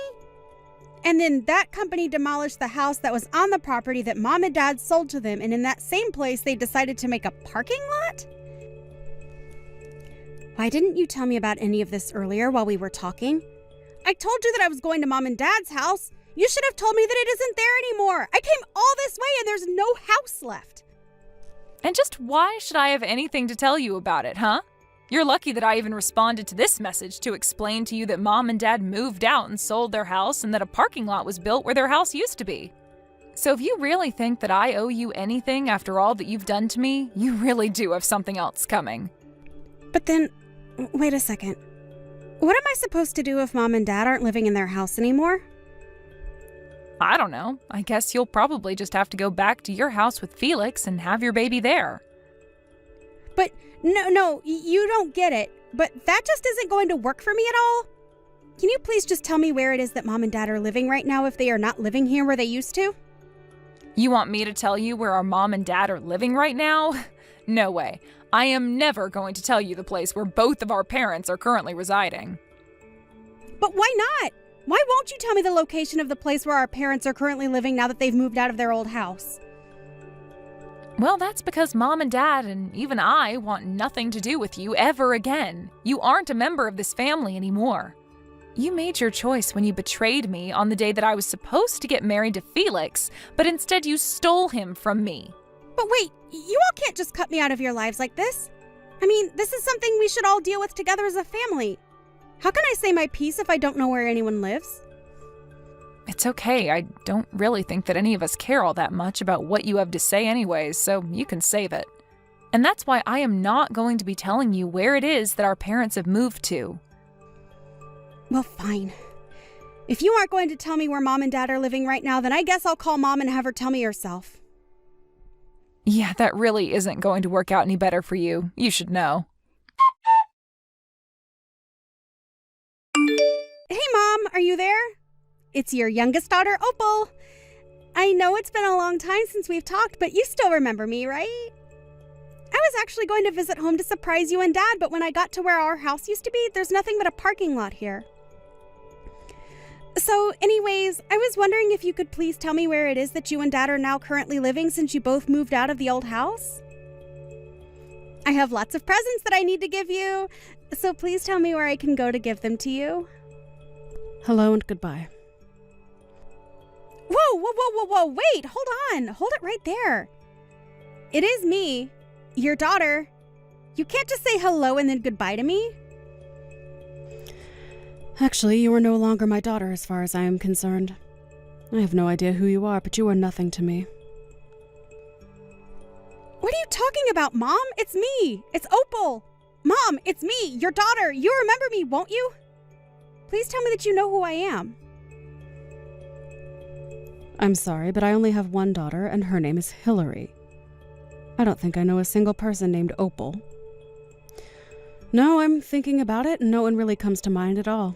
And then that company demolished the house that was on the property that Mom and Dad sold to them, and in that same place they decided to make a parking lot? Why didn't you tell me about any of this earlier while we were talking? I told you that I was going to Mom and Dad's house. You should have told me that it isn't there anymore. I came all this way and there's no house left. And just why should I have anything to tell you about it, huh? You're lucky that I even responded to this message to explain to you that Mom and Dad moved out and sold their house and that a parking lot was built where their house used to be. So if you really think that I owe you anything after all that you've done to me, you really do have something else coming. But then, wait a second. What am I supposed to do if Mom and Dad aren't living in their house anymore? I don't know. I guess you'll probably just have to go back to your house with Felix and have your baby there. But no, you don't get it. But that just isn't going to work for me at all. Can you please just tell me where it is that Mom and Dad are living right now if they are not living here where they used to? You want me to tell you where our Mom and Dad are living right now? No way. I am never going to tell you the place where both of our parents are currently residing. But why not? Why won't you tell me the location of the place where our parents are currently living now that they've moved out of their old house? Well, that's because Mom and Dad and even I want nothing to do with you ever again. You aren't a member of this family anymore. You made your choice when you betrayed me on the day that I was supposed to get married to Felix, but instead you stole him from me. But wait, you all can't just cut me out of your lives like this. I mean, this is something we should all deal with together as a family. How can I say my piece if I don't know where anyone lives? It's okay. I don't really think that any of us care all that much about what you have to say anyways, so you can save it. And that's why I am not going to be telling you where it is that our parents have moved to. Well, fine. If you aren't going to tell me where Mom and Dad are living right now, then I guess I'll call Mom and have her tell me herself. Yeah, that really isn't going to work out any better for you. You should know. Hey, Mom, are you there? It's your youngest daughter, Opal. I know it's been a long time since we've talked, but you still remember me, right? I was actually going to visit home to surprise you and Dad, but when I got to where our house used to be, there's nothing but a parking lot here. So, anyways, I was wondering if you could please tell me where it is that you and Dad are now currently living since you both moved out of the old house? I have lots of presents that I need to give you, so please tell me where I can go to give them to you. Hello and goodbye. Whoa, wait, hold on. Hold it right there. It is me, your daughter. You can't just say hello and then goodbye to me. Actually, you are no longer my daughter as far as I am concerned. I have no idea who you are, but you are nothing to me. What are you talking about, Mom? It's me. It's Opal. Mom, it's me, your daughter. You remember me, won't you? Please tell me that you know who I am. I'm sorry, but I only have one daughter, and her name is Hillary. I don't think I know a single person named Opal. No, I'm thinking about it, and no one really comes to mind at all.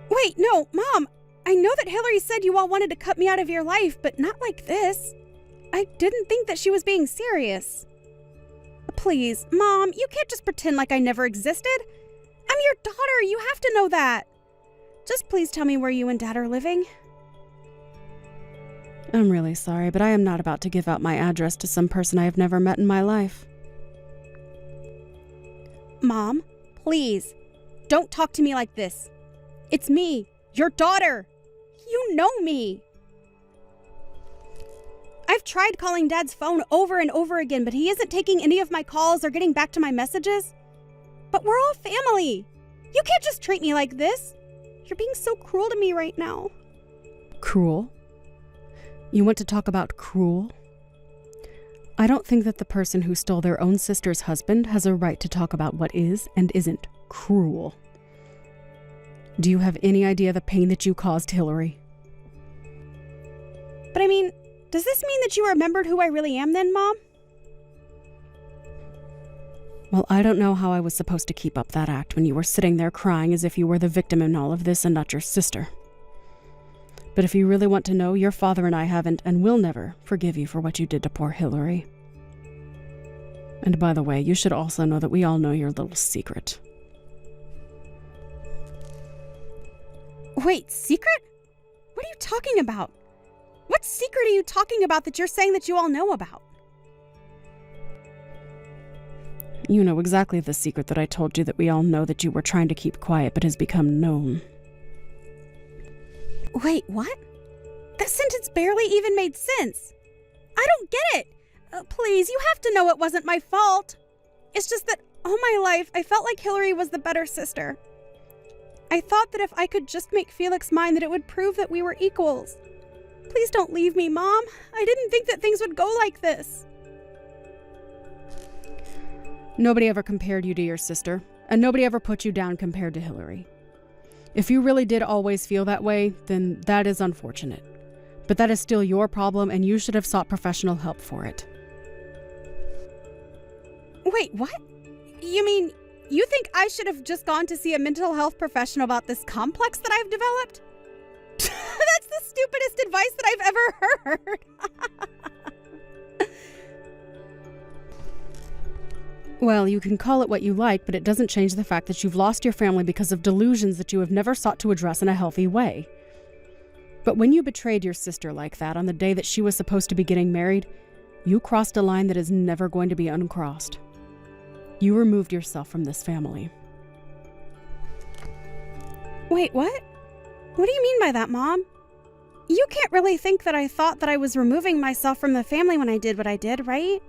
Wait, no, Mom. I know that Hillary said you all wanted to cut me out of your life, but not like this. I didn't think that she was being serious. Please, Mom, you can't just pretend like I never existed. I'm your daughter. You have to know that. Just please tell me where you and Dad are living. I'm really sorry, but I am not about to give out my address to some person I have never met in my life. Mom, please, don't talk to me like this. It's me, your daughter. You know me. I've tried calling Dad's phone over and over again, but he isn't taking any of my calls or getting back to my messages. But we're all family. You can't just treat me like this. You're being so cruel to me right now. Cruel? You want to talk about cruel? I don't think that the person who stole their own sister's husband has a right to talk about what is and isn't cruel. Do you have any idea the pain that you caused Hillary? But I mean, does this mean that you remembered who I really am then, Mom? Well, I don't know how I was supposed to keep up that act when you were sitting there crying as if you were the victim in all of this and not your sister. But if you really want to know, your father and I haven't and will never forgive you for what you did to poor Hillary. And by the way, you should also know that we all know your little secret. Wait, secret? What are you talking about? What secret are you talking about that you're saying that you all know about? You know exactly the secret that I told you that we all know that you were trying to keep quiet but has become known. Wait, what? That sentence barely even made sense. I don't get it. Please, you have to know it wasn't my fault. It's just that all my life I felt like Hillary was the better sister. I thought that if I could just make Felix mine that it would prove that we were equals. Please don't leave me, Mom. I didn't think that things would go like this. Nobody ever compared you to your sister, and nobody ever put you down compared to Hillary. If you really did always feel that way, then that is unfortunate. But that is still your problem, and you should have sought professional help for it. Wait, what? You mean, you think I should have just gone to see a mental health professional about this complex that I've developed? That's the stupidest advice that I've ever heard. Well, you can call it what you like, but it doesn't change the fact that you've lost your family because of delusions that you have never sought to address in a healthy way. But when you betrayed your sister like that on the day that she was supposed to be getting married, you crossed a line that is never going to be uncrossed. You removed yourself from this family. Wait, what? What do you mean by that, Mom? You can't really think that I thought that I was removing myself from the family when I did what I did, right?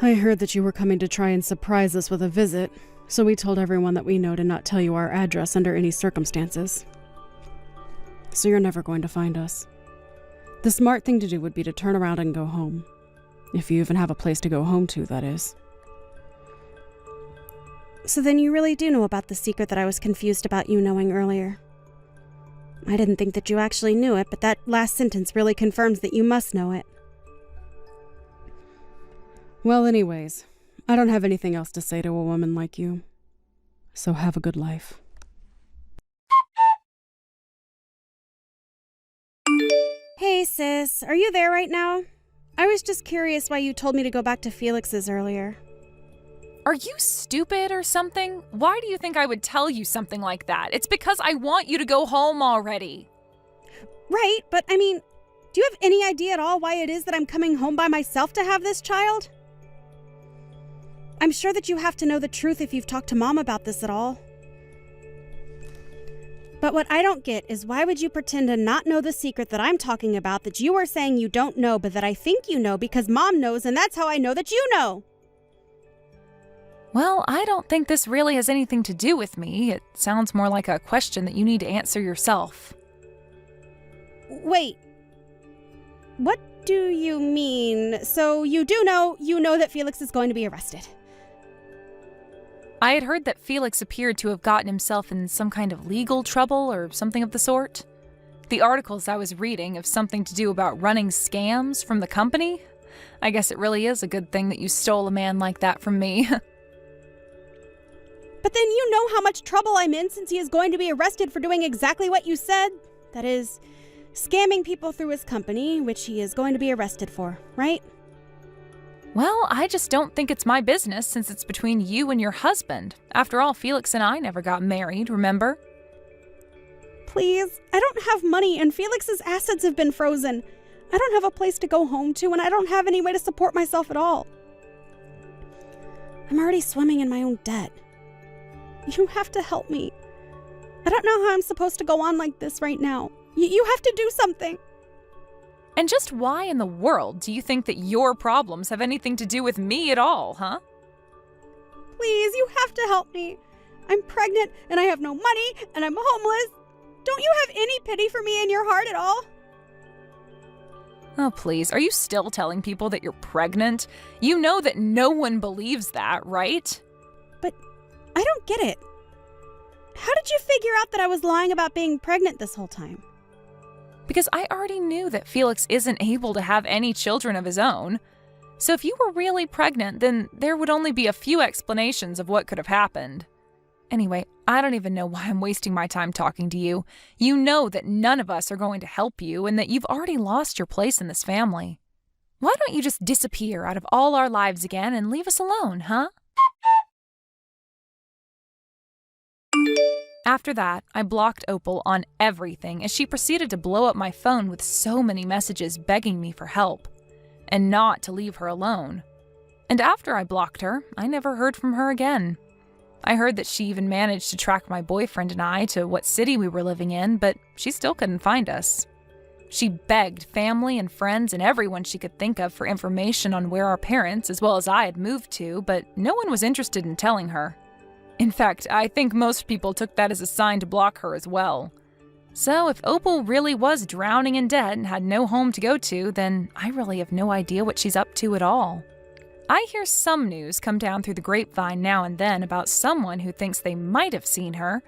I heard that you were coming to try and surprise us with a visit, so we told everyone that we know to not tell you our address under any circumstances. So you're never going to find us. The smart thing to do would be to turn around and go home. If you even have a place to go home to, that is. So then you really do know about the secret that I was confused about you knowing earlier. I didn't think that you actually knew it, but that last sentence really confirms that you must know it. Well, anyways, I don't have anything else to say to a woman like you. So have a good life. Hey, sis. Are you there right now? I was just curious why you told me to go back to Felix's earlier. Are you stupid or something? Why do you think I would tell you something like that? It's because I want you to go home already. Right, but I mean, do you have any idea at all why it is that I'm coming home by myself to have this child? I'm sure that you have to know the truth if you've talked to Mom about this at all. But what I don't get is why would you pretend to not know the secret that I'm talking about that you are saying you don't know but that I think you know because Mom knows and that's how I know that you know? Well, I don't think this really has anything to do with me. It sounds more like a question that you need to answer yourself. Wait. What do you mean? So you know that Felix is going to be arrested? I had heard that Felix appeared to have gotten himself in some kind of legal trouble or something of the sort. The articles I was reading have something to do about running scams from the company. I guess it really is a good thing that you stole a man like that from me. But then you know how much trouble I'm in since he is going to be arrested for doing exactly what you said. That is, scamming people through his company, which he is going to be arrested for, right? Well, I just don't think it's my business since it's between you and your husband. After all, Felix and I never got married, remember? Please, I don't have money and Felix's assets have been frozen. I don't have a place to go home to and I don't have any way to support myself at all. I'm already swimming in my own debt. You have to help me. I don't know how I'm supposed to go on like this right now. You have to do something. And just why in the world do you think that your problems have anything to do with me at all, huh? Please, you have to help me. I'm pregnant and I have no money and I'm homeless. Don't you have any pity for me in your heart at all? Oh, please, are you still telling people that you're pregnant? You know that no one believes that, right? But I don't get it. How did you figure out that I was lying about being pregnant this whole time? Because I already knew that Felix isn't able to have any children of his own. So if you were really pregnant, then there would only be a few explanations of what could have happened. Anyway, I don't even know why I'm wasting my time talking to you. You know that none of us are going to help you and that you've already lost your place in this family. Why don't you just disappear out of all our lives again and leave us alone, huh? After that, I blocked Opal on everything as she proceeded to blow up my phone with so many messages begging me for help, and not to leave her alone. And after I blocked her, I never heard from her again. I heard that she even managed to track my boyfriend and I to what city we were living in, but she still couldn't find us. She begged family and friends and everyone she could think of for information on where our parents, as well as I, had moved to, but no one was interested in telling her. In fact, I think most people took that as a sign to block her as well. So if Opal really was drowning in debt and had no home to go to, then I really have no idea what she's up to at all. I hear some news come down through the grapevine now and then about someone who thinks they might have seen her.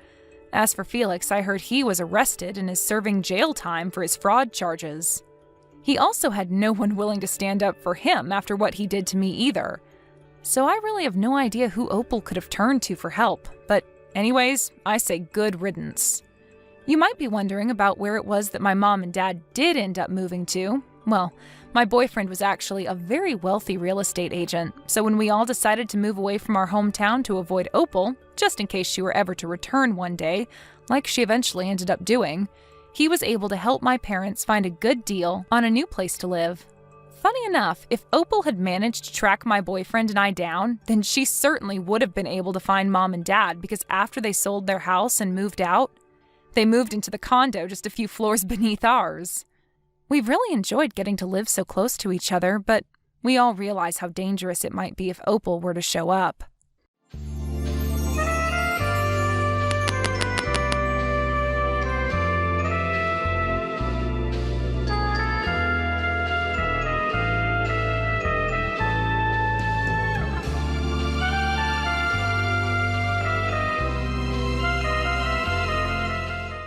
As for Felix, I heard he was arrested and is serving jail time for his fraud charges. He also had no one willing to stand up for him after what he did to me either. So I really have no idea who Opal could have turned to for help, but anyways, I say good riddance. You might be wondering about where it was that my mom and dad did end up moving to. Well, my boyfriend was actually a very wealthy real estate agent, so when we all decided to move away from our hometown to avoid Opal, just in case she were ever to return one day, like she eventually ended up doing, he was able to help my parents find a good deal on a new place to live. Funny enough, if Opal had managed to track my boyfriend and I down, then she certainly would have been able to find Mom and Dad because after they sold their house and moved out, they moved into the condo just a few floors beneath ours. We really enjoyed getting to live so close to each other, but we all realize how dangerous it might be if Opal were to show up.